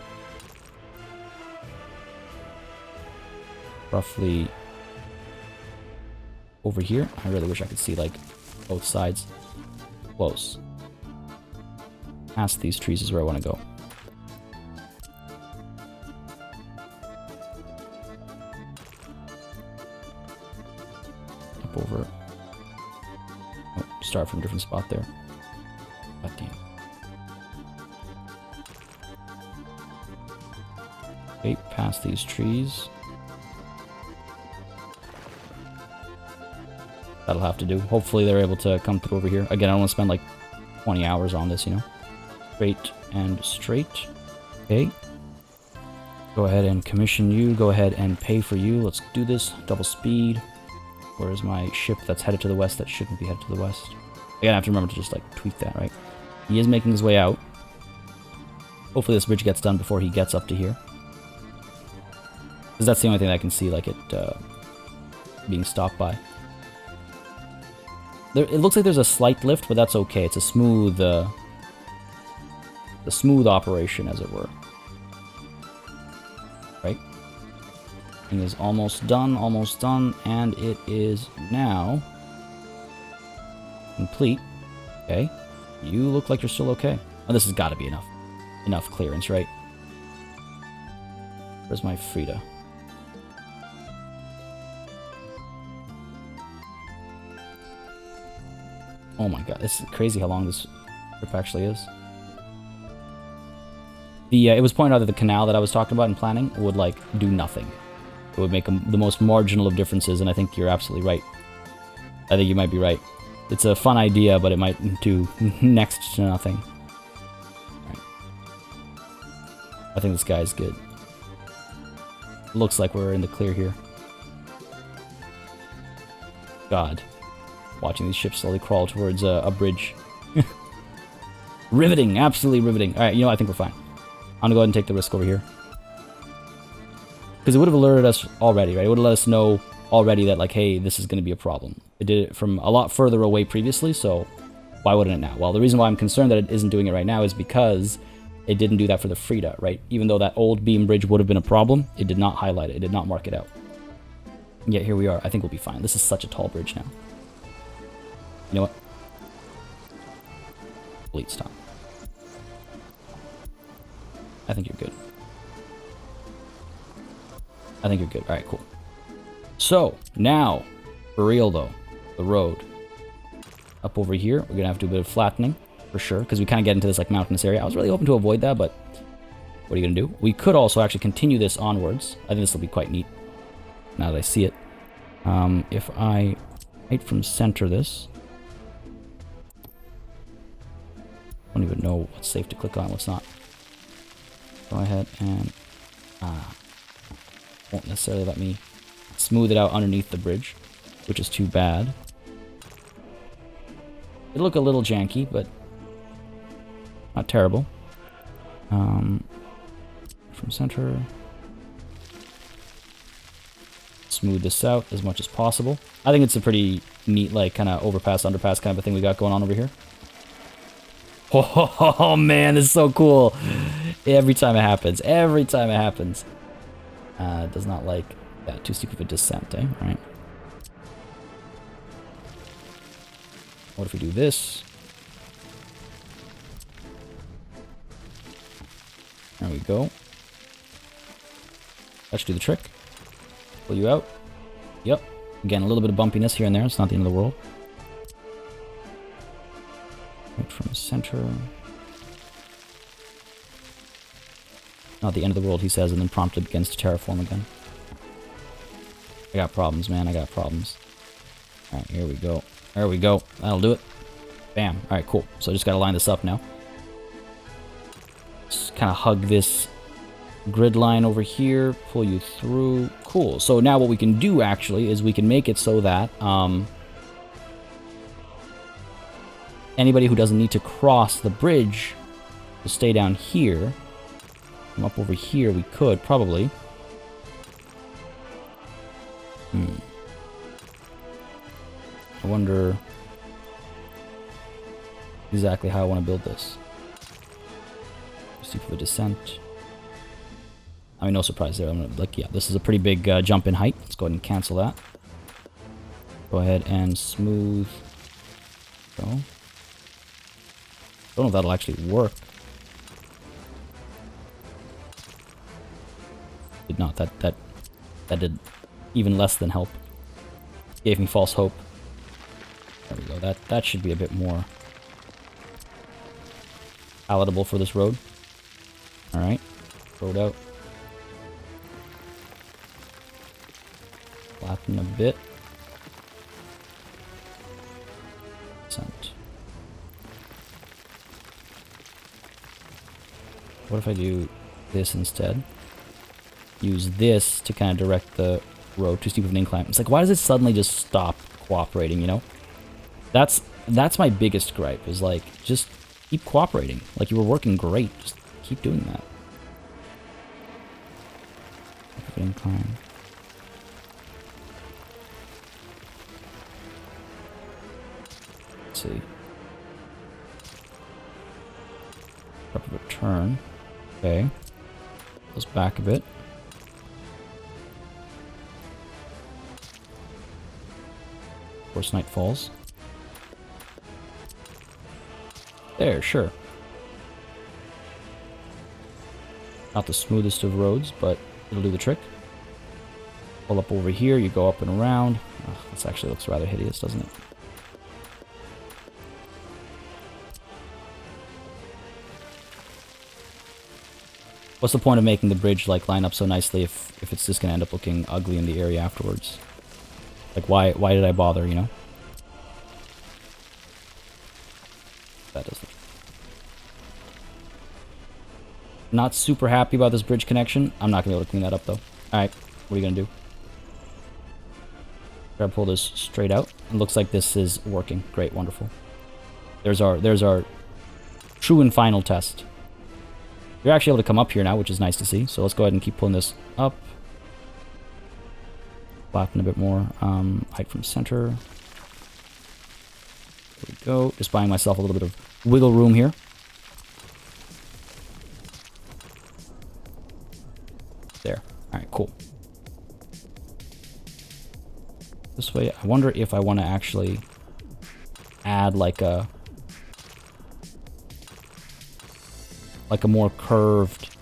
Roughly over here. I really wish I could see, like, both sides. Close. Past these trees is where I want to go. Up over. Oh, start from a different spot there. God damn. Okay, past these trees. That'll have to do. Hopefully they're able to come through over here. Again, I don't want to spend like 20 hours on this, you know? Straight and straight. Okay. Go ahead and commission you. Go ahead and pay for you. Let's do this. Double speed. Where's my ship that's headed to the west that shouldn't be headed to the west? Again, I have to remember to just like tweak that, right? He is making his way out. Hopefully this bridge gets done before he gets up to here. Because that's the only thing that I can see like it being stopped by. It looks like there's a slight lift, but that's okay. It's a smooth, smooth operation, as it were. Right? Thing is almost done, and it is now complete. Okay. You look like you're still okay. Oh, this has got to be enough clearance, right? Where's my Frida? Oh my god, it's crazy how long this trip actually is. It was pointed out that the canal that I was talking about in planning would, like, do nothing. It would make the most marginal of differences, and I think you're absolutely right. I think you might be right. It's a fun idea, but it might do next to nothing. Right. I think this guy's good. Looks like we're in the clear here. God. Watching these ships slowly crawl towards a bridge. Riveting, absolutely riveting. Alright, you know, I think we're fine. I'm gonna go ahead and take the risk over here. Because it would have alerted us already, right? It would have let us know already that, like, hey, this is going to be a problem. It did it from a lot further away previously, so why wouldn't it now? Well, the reason why I'm concerned that it isn't doing it right now is because it didn't do that for the Frida, right? Even though that old beam bridge would have been a problem, it did not highlight it. It did not mark it out. And yet here we are. I think we'll be fine. This is such a tall bridge now. You know what? Bleed stop. I think you're good. I think you're good. Alright, cool. So, now, for real though, the road. Up over here, we're gonna have to do a bit of flattening, for sure, because we kind of get into this like mountainous area. I was really hoping to avoid that, but what are you gonna do? We could also actually continue this onwards. I think this will be quite neat, now that I see it. If I right from center this, I don't even know what's safe to click on, what's not. Go ahead and won't necessarily let me smooth it out underneath the bridge, which is too bad. It'll look a little janky, but not terrible. From center, smooth this out as much as possible. I think it's a pretty neat, like, kind of overpass, underpass kind of a thing we got going on over here. Oh man, this is so cool. Every time it happens. Every time it happens. Does not like that too steep of a descent, eh? Right. What if we do this? There we go. That should do the trick. Pull you out. Yep. Again, a little bit of bumpiness here and there. It's not the end of the world. Right from the center. Not the end of the world, he says, and then promptly begins to terraform again. I got problems, man. I got problems. Alright, here we go. There we go. That'll do it. Bam. Alright, cool. So I just gotta line this up now. Just kind of hug this grid line over here. Pull you through. Cool. So now what we can do, actually, is we can make it so that anybody who doesn't need to cross the bridge will stay down here. From up over here, we could, probably. I wonder exactly how I want to build this. Steep of a descent. I mean, no surprise there. I'm gonna, like, yeah, this is a pretty big jump in height. Let's go ahead and cancel that. Go ahead and smooth. Go. Don't know if that'll actually work. Did not. That did even less than help. Gave me false hope. There we go. That should be a bit more palatable for this road. Alright. Road out. Flatten a bit. Descent. What if I do this instead? Use this to kind of direct the road. Too steep of an incline. It's like, why does it suddenly just stop cooperating, you know? That's my biggest gripe, is like, just keep cooperating. Like, you were working great. Just keep doing that. Incline. Let's see. Up of a turn. Okay. Goes back a bit. Of course, night falls. There, sure. Not the smoothest of roads, but it'll do the trick. Pull up over here, you go up and around. Oh, this actually looks rather hideous, doesn't it? What's the point of making the bridge like line up so nicely if it's just gonna end up looking ugly in the area afterwards? Like, why did I bother, you know? That doesn't. Not super happy about this bridge connection. I'm not gonna be able to clean that up though. Alright, what are you gonna do? Try to pull this straight out. It looks like this is working. Great, wonderful. There's our true and final test. You're actually able to come up here now, which is nice to see. So let's go ahead and keep pulling this up. Flatten a bit more. Height from center. There we go. Just buying myself a little bit of wiggle room here. There. Alright, cool. This way, I wonder if I want to actually add like a more curved,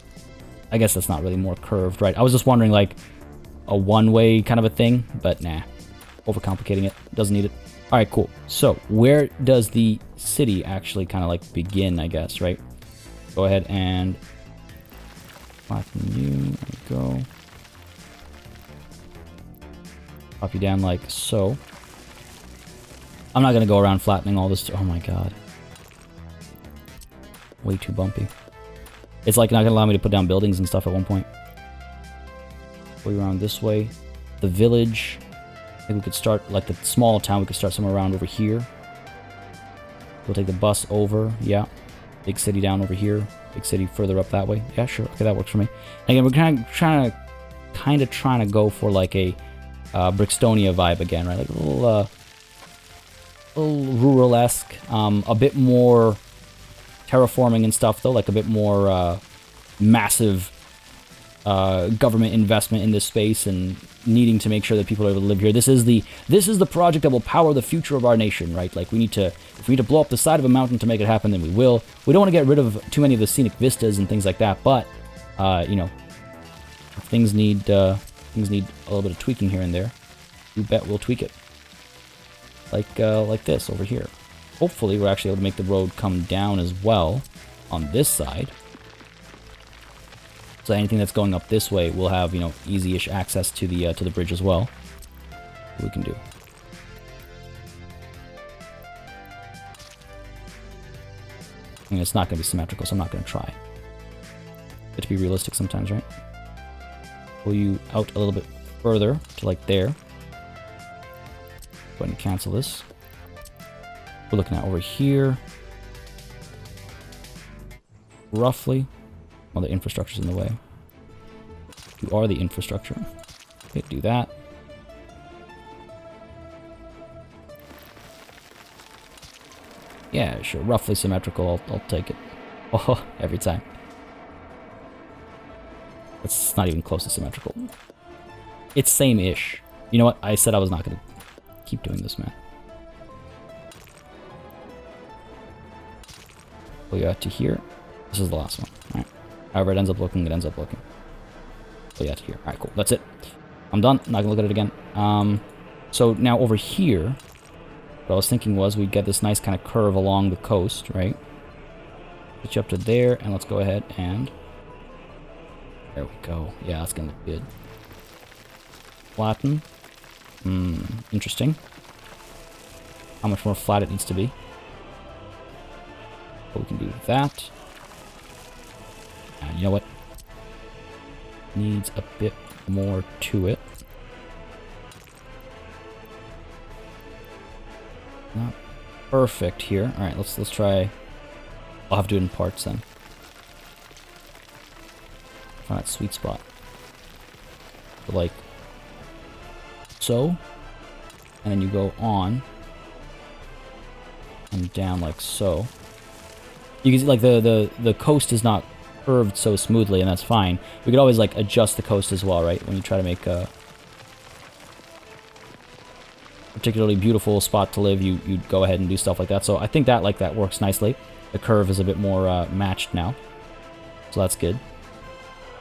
I guess that's not really more curved, right? I was just wondering like a one-way kind of a thing, but nah, overcomplicating it, doesn't need it. All right, cool. So where does the city actually kind of like begin, I guess, right? Go ahead and flatten you, there we go. Pop you down like so. I'm not gonna go around flattening all this, oh my god. Way too bumpy. It's like not gonna allow me to put down buildings and stuff at one point. Go around this way. The village. I think we could start, like the small town, we could start somewhere around over here. We'll take the bus over, yeah. Big city down over here. Big city further up that way. Yeah, sure, okay, that works for me. Again, we're kind of trying to go for like a Brixtonia vibe again, right? Like a little rural-esque, a bit more terraforming and stuff though, like a bit more massive government investment in this space and needing to make sure that people are able to live here. This is the project that will power the future of our nation, right? Like if we need to blow up the side of a mountain to make it happen, then we will. We don't want to get rid of too many of the scenic vistas and things like that, but you know, if things need a little bit of tweaking here and there, you bet we'll tweak it. Like this over here. Hopefully we're actually able to make the road come down as well on this side. So anything that's going up this way will have, you know, easy-ish access to the bridge as well. What we can do. I mean, it's not going to be symmetrical, so I'm not going to try. But to be realistic sometimes, right? Pull you out a little bit further to like there. Go ahead and cancel this. We're looking at over here. Roughly. Well, the infrastructure's in the way. You are the infrastructure. Okay, do that. Yeah, sure. Roughly symmetrical. I'll take it. Oh, every time. It's not even close to symmetrical. It's same-ish. You know what? I said I was not going to keep doing this, man. Pull you out to here. This is the last one. Alright. However it ends up looking, it ends up looking. Pull you out to here. Alright, cool. That's it. I'm done. Not going to look at it again. So now over here, what I was thinking was we'd get this nice kind of curve along the coast, right? Get you up to there, and let's go ahead and... There we go. Yeah, that's going to look good. Flatten. Interesting. How much more flat it needs to be. But we can do that. And you know what? Needs a bit more to it. Not perfect here. Alright, let's try. I'll have to do it in parts then. Find that sweet spot. So like so. And then you go on and down like so. You can see like the coast is not curved so smoothly, and that's fine. We could always like adjust the coast as well, right? When you try to make a particularly beautiful spot to live, you'd go ahead and do stuff like that. So I think that works nicely. The curve is a bit more matched now, so that's good.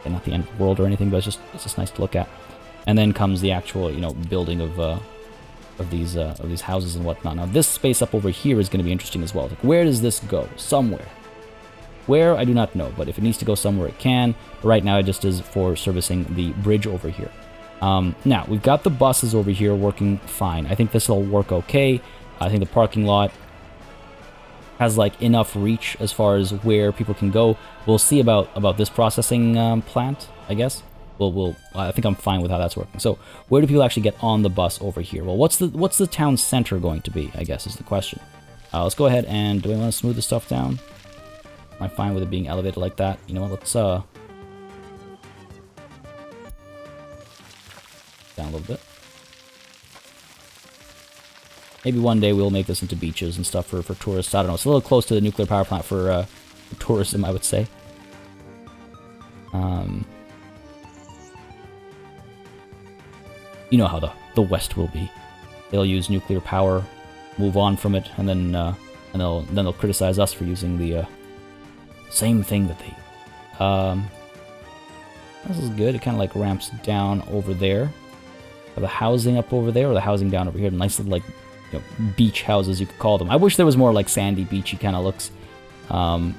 And not the end of the world or anything, but it's just nice to look at. And then comes the actual, you know, building of these houses and whatnot. Now this space up over here is going to be interesting as well. Like, where does this go? Somewhere. Where, I do not know, but if it needs to go somewhere, it can. But right now, it just is for servicing the bridge over here. Now, we've got the buses over here working fine. I think this will work okay. I think the parking lot has, like, enough reach as far as where people can go. We'll see about this processing plant, I guess. I think I'm fine with how that's working. So, where do people actually get on the bus over here? Well, what's the town center going to be, I guess, is the question. Let's go ahead and... Do we want to smooth the stuff down? I'm fine with it being elevated like that. You know what, let's, down a little bit. Maybe one day we'll make this into beaches and stuff for tourists. I don't know. It's a little close to the nuclear power plant for tourism, I would say. You know how the West will be. They'll use nuclear power, move on from it, and then they'll criticize us for using the same thing that they. This is good. It kind of like ramps down over there. The housing up over there, or the housing down over here. Nice little like, you know, beach houses, you could call them. I wish there was more like sandy, beachy kind of looks. A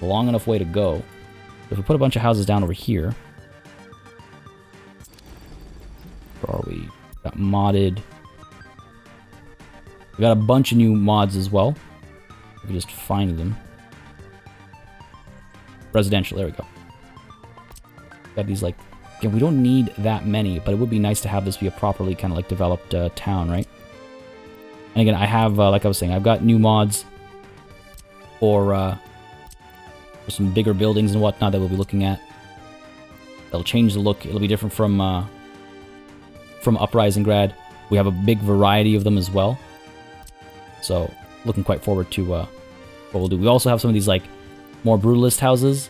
long enough way to go. If we put a bunch of houses down over here, where are we? Got modded. We got a bunch of new mods as well. We can just find them. Residential, there we go. Got these like, again, we don't need that many, but it would be nice to have this be a properly kind of like developed town, right? And again, I have, like I was saying, I've got new mods for some bigger buildings and whatnot that we'll be looking at. They'll change the look. It'll be different from Uprising We have a big variety of them as well. So, looking quite forward to what we'll do. We also have some of these like more brutalist houses.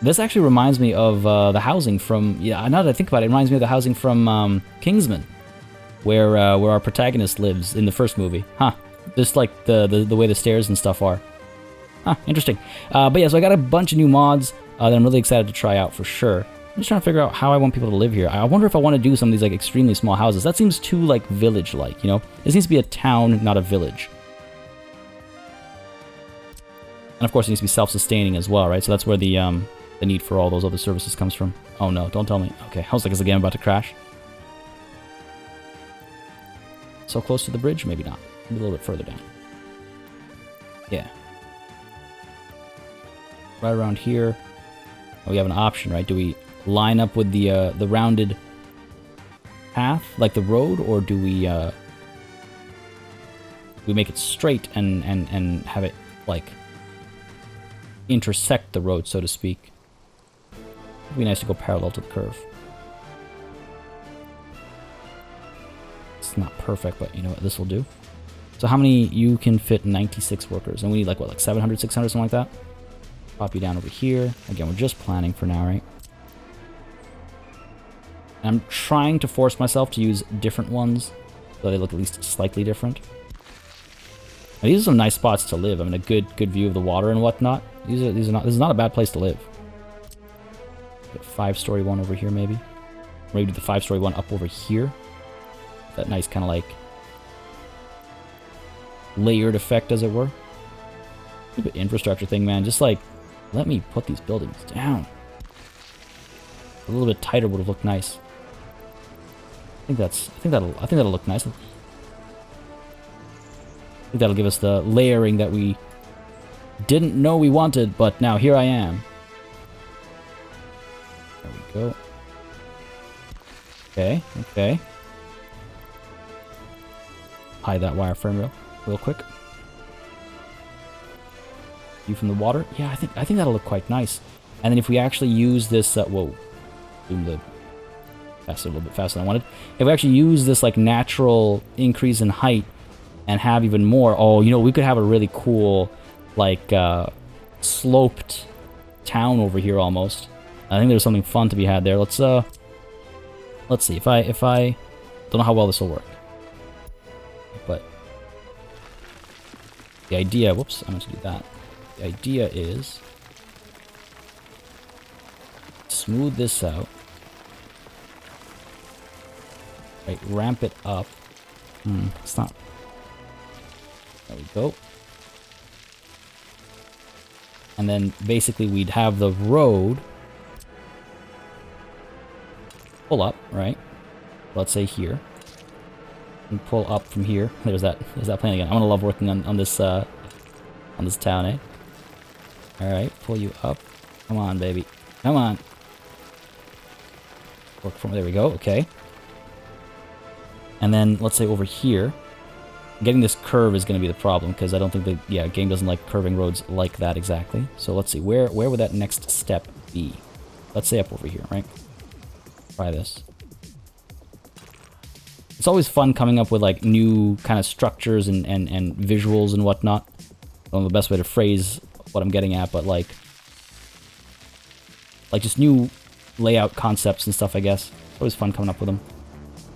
This actually reminds me of the housing from, yeah, now that I think about it, it reminds me of the housing from Kingsman, where our protagonist lives in the first movie. Huh. Just like the way the stairs and stuff are. Huh, interesting. But yeah, so I got a bunch of new mods that I'm really excited to try out for sure. I'm just trying to figure out how I want people to live here. I wonder if I want to do some of these like extremely small houses. That seems too like village-like, you know? This needs to be a town, not a village. And of course it needs to be self-sustaining as well, right? So that's where the need for all those other services comes from. Oh no, don't tell me. Okay, I was like, is the game about to crash? So close to the bridge? Maybe not. Maybe a little bit further down. Yeah. Right around here. Oh, we have an option, right? Do we line up with the rounded path, like the road, or do we make it straight and have it like intersect the road, so to speak? It'd be nice to go parallel to the curve. It's not perfect, but you know what, this will do. So how many? You can fit 96 workers, and we need like what, like 700, 600, something like that? Pop you down over here. Again, we're just planning for now, right? And I'm trying to force myself to use different ones, so they look at least slightly different. Now, these are some nice spots to live. I mean, a good view of the water and whatnot. This is not a bad place to live. Get a 5-story one over here, maybe. Maybe the 5-story one up over here. That nice kind of like layered effect, as it were. Stupid infrastructure thing, man. Just like, let me put these buildings down. A little bit tighter would have looked nice. I think that'll look nice. I think that'll give us the layering that we didn't know we wanted, but now here I am. There we go. Okay, okay. Hide that wireframe real quick. View from the water. Yeah, I think that'll look quite nice. And then if we actually use this, whoa, zoom the faster, a little bit faster than I wanted. If we actually use this like natural increase in height and have even more, oh, you know, we could have a really cool like sloped town over here almost. I think there's something fun to be had there. Let's see if I don't know how well this will work, but the idea. Whoops, I meant to do that. The idea is smooth this out. Right, ramp it up. It's not. There we go. And then basically we'd have the road pull up, right? Let's say here. And pull up from here. There's that plane again. I'm gonna love working on this town, eh? Alright, pull you up. Come on, baby. Come on. Work from there we go, okay. And then let's say over here, Getting this curve is going to be the problem, because I don't think the game doesn't like curving roads like that exactly. So let's see, where would that next step be? Let's say up over here, right? Try this. It's always fun coming up with like new kind of structures and visuals and whatnot. I don't know the best way to phrase what I'm getting at, but like just new layout concepts and stuff, I guess. It's always fun coming up with them.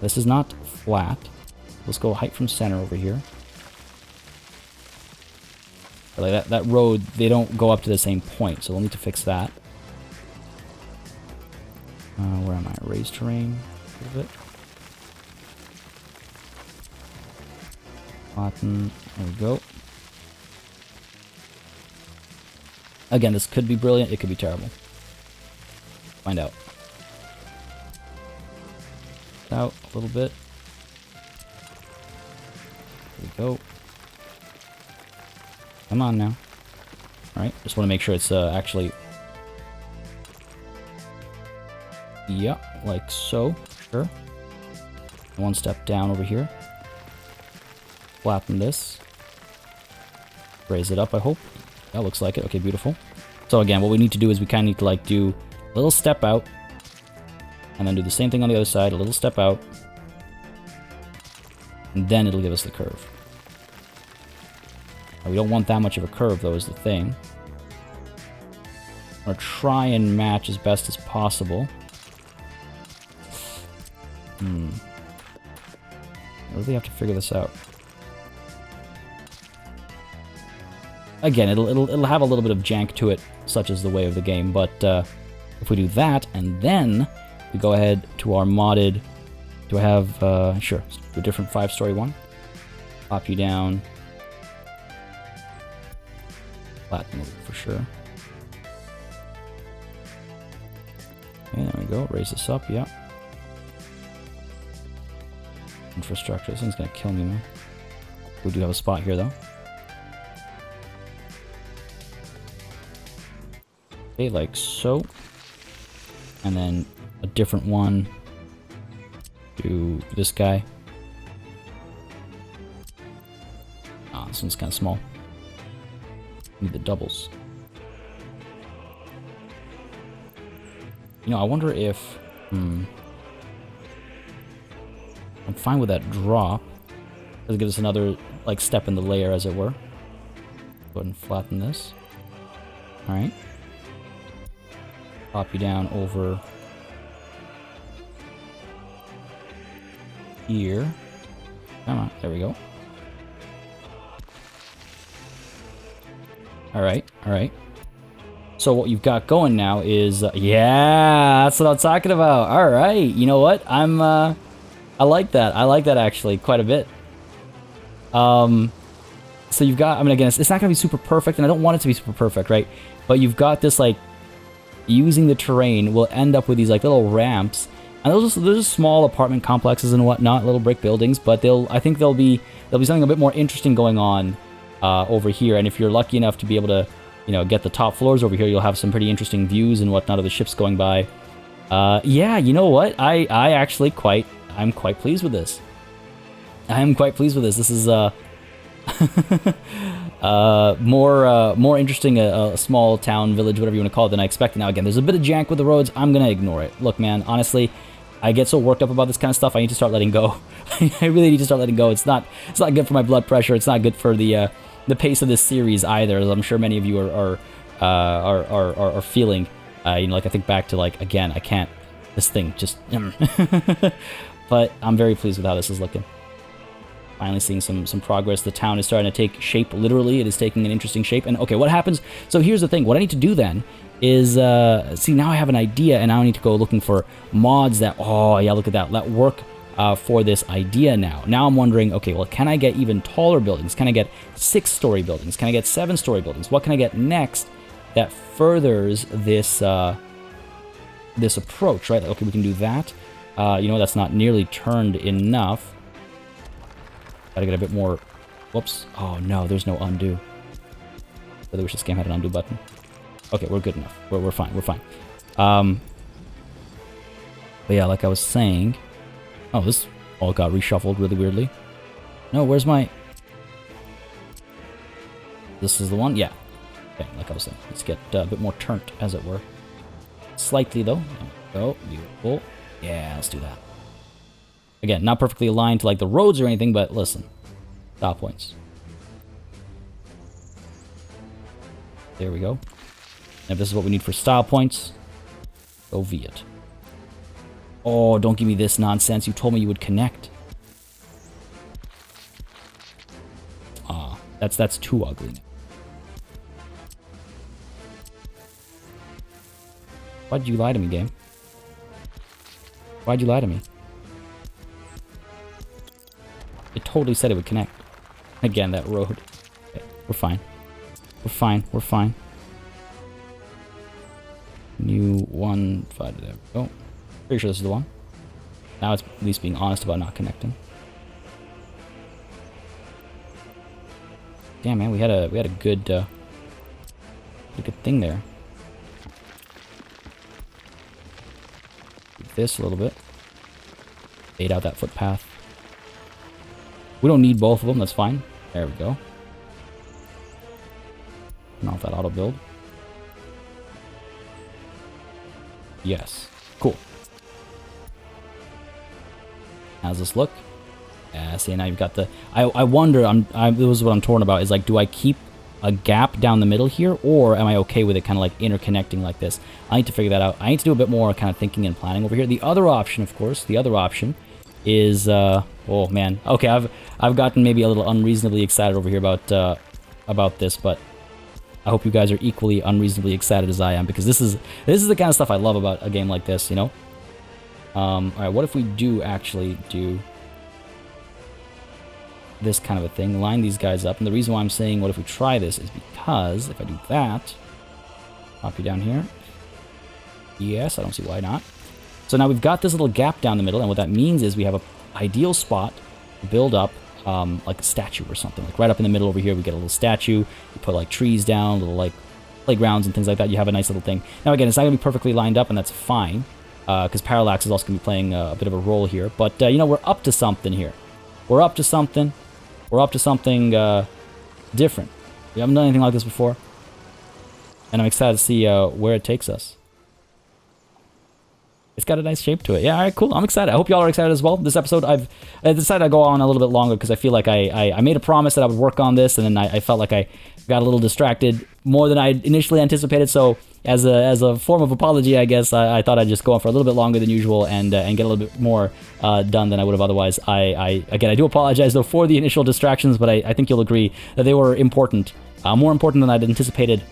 This is not flat. Let's go height from center over here. But like that road, they don't go up to the same point, so we'll need to fix that. Where am I? Raised terrain a little bit. Flatten. There we go. Again, this could be brilliant. It could be terrible. Find out. Out a little bit. There we go. Come on now. Alright, just want to make sure it's actually... Yeah, like so. Sure. One step down over here. Flatten this. Raise it up, I hope. That looks like it. Okay, beautiful. So again, what we need to do is we kind of need to like do a little step out. And then do the same thing on the other side. A little step out. And then it'll give us the curve. Now, we don't want that much of a curve, though, is the thing. I'm going to try and match as best as possible. I really have to figure this out. Again, it'll have a little bit of jank to it, such as the way of the game, but if we do that, and then we go ahead to our modded... Do I have... sure, let's do a different 5-story one. Pop you down. Flatten for sure. Okay, there we go. Raise this up, yeah. Infrastructure. This thing's gonna kill me, man. We do have a spot here, though. Okay, like so. And then a different one to this guy. Ah, this one's kind of small. Need the doubles. You know, I wonder if... I'm fine with that drop. It'll give us another, like, step in the layer, as it were. Go ahead and flatten this. Alright. Pop you down over... here. Come on, there we go. Alright, alright. So what you've got going now is... yeah, that's what I'm talking about. Alright, you know what? I like that. I like that, actually, quite a bit. So you've got... I mean, again, it's not going to be super perfect, and I don't want it to be super perfect, right? But you've got this, like... using the terrain, we'll end up with these, like, little ramps. And those are just small apartment complexes and whatnot, little brick buildings, but I think there'll be something a bit more interesting going on over here. And if you're lucky enough to be able to, you know, get the top floors over here, you'll have some pretty interesting views and whatnot of the ships going by. Yeah, you know what? I'm quite pleased with this. I am quite pleased with this. This is more interesting, a small town, village, whatever you want to call it, than I expected. Now, again, there's a bit of jank with the roads. I'm going to ignore it. Look, man, honestly, I get so worked up about this kind of stuff, I need to start letting go. I really need to start letting go. It's not good for my blood pressure. It's not good for the pace of this series either, as I'm sure many of you are feeling. You know, like, I think back to, like, again, I can't, this thing just... But I'm very pleased with how this is looking. Finally seeing some progress. The town is starting to take shape, literally. It is taking an interesting shape. And, okay, what happens... So here's the thing. What I need to do then is... see, now I have an idea, and now I need to go looking for mods that... Oh, yeah, look at that. That work for this idea now. Now I'm wondering, okay, well, can I get even taller buildings? Can I get 6-story buildings? Can I get 7-story buildings? What can I get next that furthers this this approach, right? Okay, we can do that. You know, that's not nearly turned enough. Gotta get a bit more... Whoops. Oh, no, there's no undo. I really wish this game had an undo button. Okay, we're good enough. We're fine. We're fine. But yeah, like I was saying... Oh, this all got reshuffled really weirdly. No, where's my... This is the one? Yeah. Okay, like I was saying. Let's get a bit more turnt, as it were. Slightly, though. There we go. Beautiful. Yeah, let's do that. Again, not perfectly aligned to like the roads or anything, but listen. Style points. There we go. And if this is what we need for style points, go V it. Oh, don't give me this nonsense. You told me you would connect. Ah, that's too ugly. Why'd you lie to me, game? Why'd you lie to me? It totally said it would connect. Again, that road. Okay, we're fine. We're fine. We're fine. New one. There we go. Pretty sure this is the one. Now it's at least being honest about not connecting. Damn, man, we had a good good thing there. Do this a little bit. Fade out that footpath. We don't need both of them. That's fine. There we go. Turn off that auto build. Yes. Cool. How's this look? Yeah, see, now you've got the... I wonder, this is what I'm torn about, is like, do I keep a gap down the middle here, or am I okay with it kind of like interconnecting like this? I need to figure that out. I need to do a bit more kind of thinking and planning over here. The other option, of course, is, oh man, okay, I've gotten maybe a little unreasonably excited over here about this, but I hope you guys are equally unreasonably excited as I am, because this is the kind of stuff I love about a game like this, you know? Alright, what if we do actually do this kind of a thing, line these guys up, and the reason why I'm saying what if we try this is because if I do that, pop you down here, yes, I don't see why not. So now we've got this little gap down the middle, and what that means is we have an ideal spot to build up like a statue or something. Like right up in the middle over here, we get a little statue. You put like trees down, little like playgrounds and things like that. You have a nice little thing. Now again, it's not going to be perfectly lined up, and that's fine, because Parallax is also going to be playing a bit of a role here. But, you know, we're up to something here. We're up to something. We're up to something different. We haven't done anything like this before. And I'm excited to see where it takes us. It's got a nice shape to it. Yeah, all right, cool. I'm excited. I hope y'all are excited as well. This episode, I decided to go on a little bit longer because I feel like I made a promise that I would work on this, and then I felt like I got a little distracted more than I initially anticipated. So as a form of apology, I guess, I thought I'd just go on for a little bit longer than usual and get a little bit more done than I would have otherwise. Again, I do apologize, though, for the initial distractions, but I think you'll agree that they were important. More important than I'd anticipated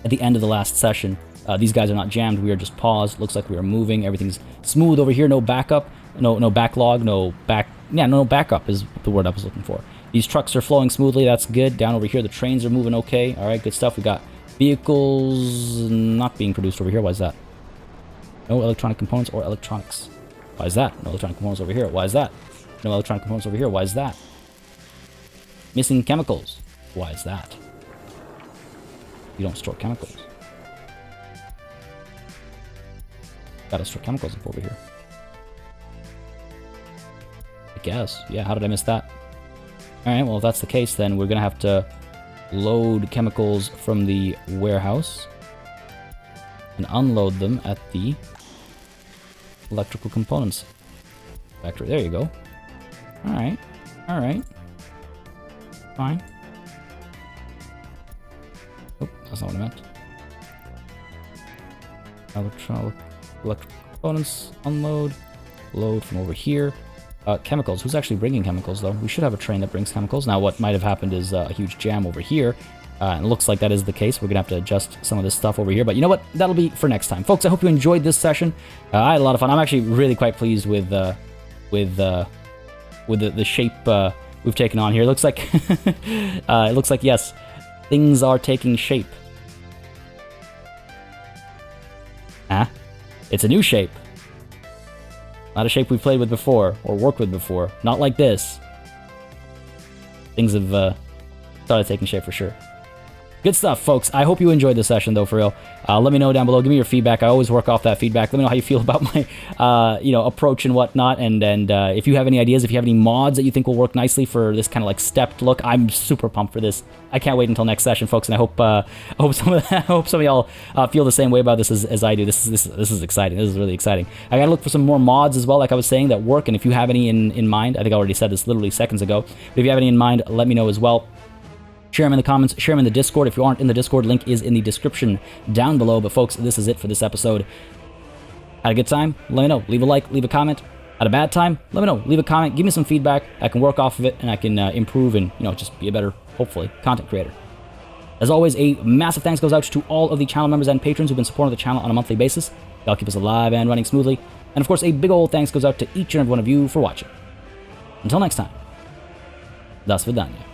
at the end of the last session. These guys are not jammed. We are just paused. Looks like we are moving. Everything's smooth over here. No backup. No backlog. No backup is the word I was looking for. These trucks are flowing smoothly. That's good. Down over here, the trains are moving okay. All right, good stuff. We got vehicles not being produced over here. Why is that? No electronic components or electronics. Why is that? No electronic components over here. Why is that? No electronic components over here. Why is that? Missing chemicals. Why is that? You don't store chemicals. Gotta store chemicals up over here. I guess. Yeah, how did I miss that? Alright, well, if that's the case, then we're gonna have to load chemicals from the warehouse and unload them at the electrical components factory. There you go. Alright. Alright. Fine. Oh, that's not what I meant. Electrical components, unload, load from over here. Chemicals. Who's actually bringing chemicals, though? We should have a train that brings chemicals. Now, what might have happened is a huge jam over here. And it looks like that is the case. We're going to have to adjust some of this stuff over here. But you know what? That'll be for next time. Folks, I hope you enjoyed this session. I had a lot of fun. I'm actually really quite pleased with the shape we've taken on here. It looks like, yes, things are taking shape. Huh? It's a new shape. Not a shape we've played with before, or worked with before. Not like this. Things have started taking shape for sure. Good stuff, folks. I hope you enjoyed this session, though, for real. Let me know down below. Give me your feedback. I always work off that feedback. Let me know how you feel about my, approach and whatnot. And if you have any ideas, if you have any mods that you think will work nicely for this kind of like stepped look, I'm super pumped for this. I can't wait until next session, folks. And I hope some of y'all feel the same way about this as I do. This is exciting. This is really exciting. I gotta look for some more mods as well, like I was saying, that work. And if you have any in mind, I think I already said this literally seconds ago. But if you have any in mind, let me know as well. Share them in the comments, share them in the Discord. If you aren't in the Discord, link is in the description down below. But folks, this is it for this episode. Had a good time? Let me know. Leave a like, leave a comment. Had a bad time? Let me know. Leave a comment, give me some feedback. I can work off of it, and I can improve and, just be a better, hopefully, content creator. As always, a massive thanks goes out to all of the channel members and patrons who've been supporting the channel on a monthly basis. Y'all keep us alive and running smoothly. And of course, a big old thanks goes out to each and every one of you for watching. Until next time, das vidanya.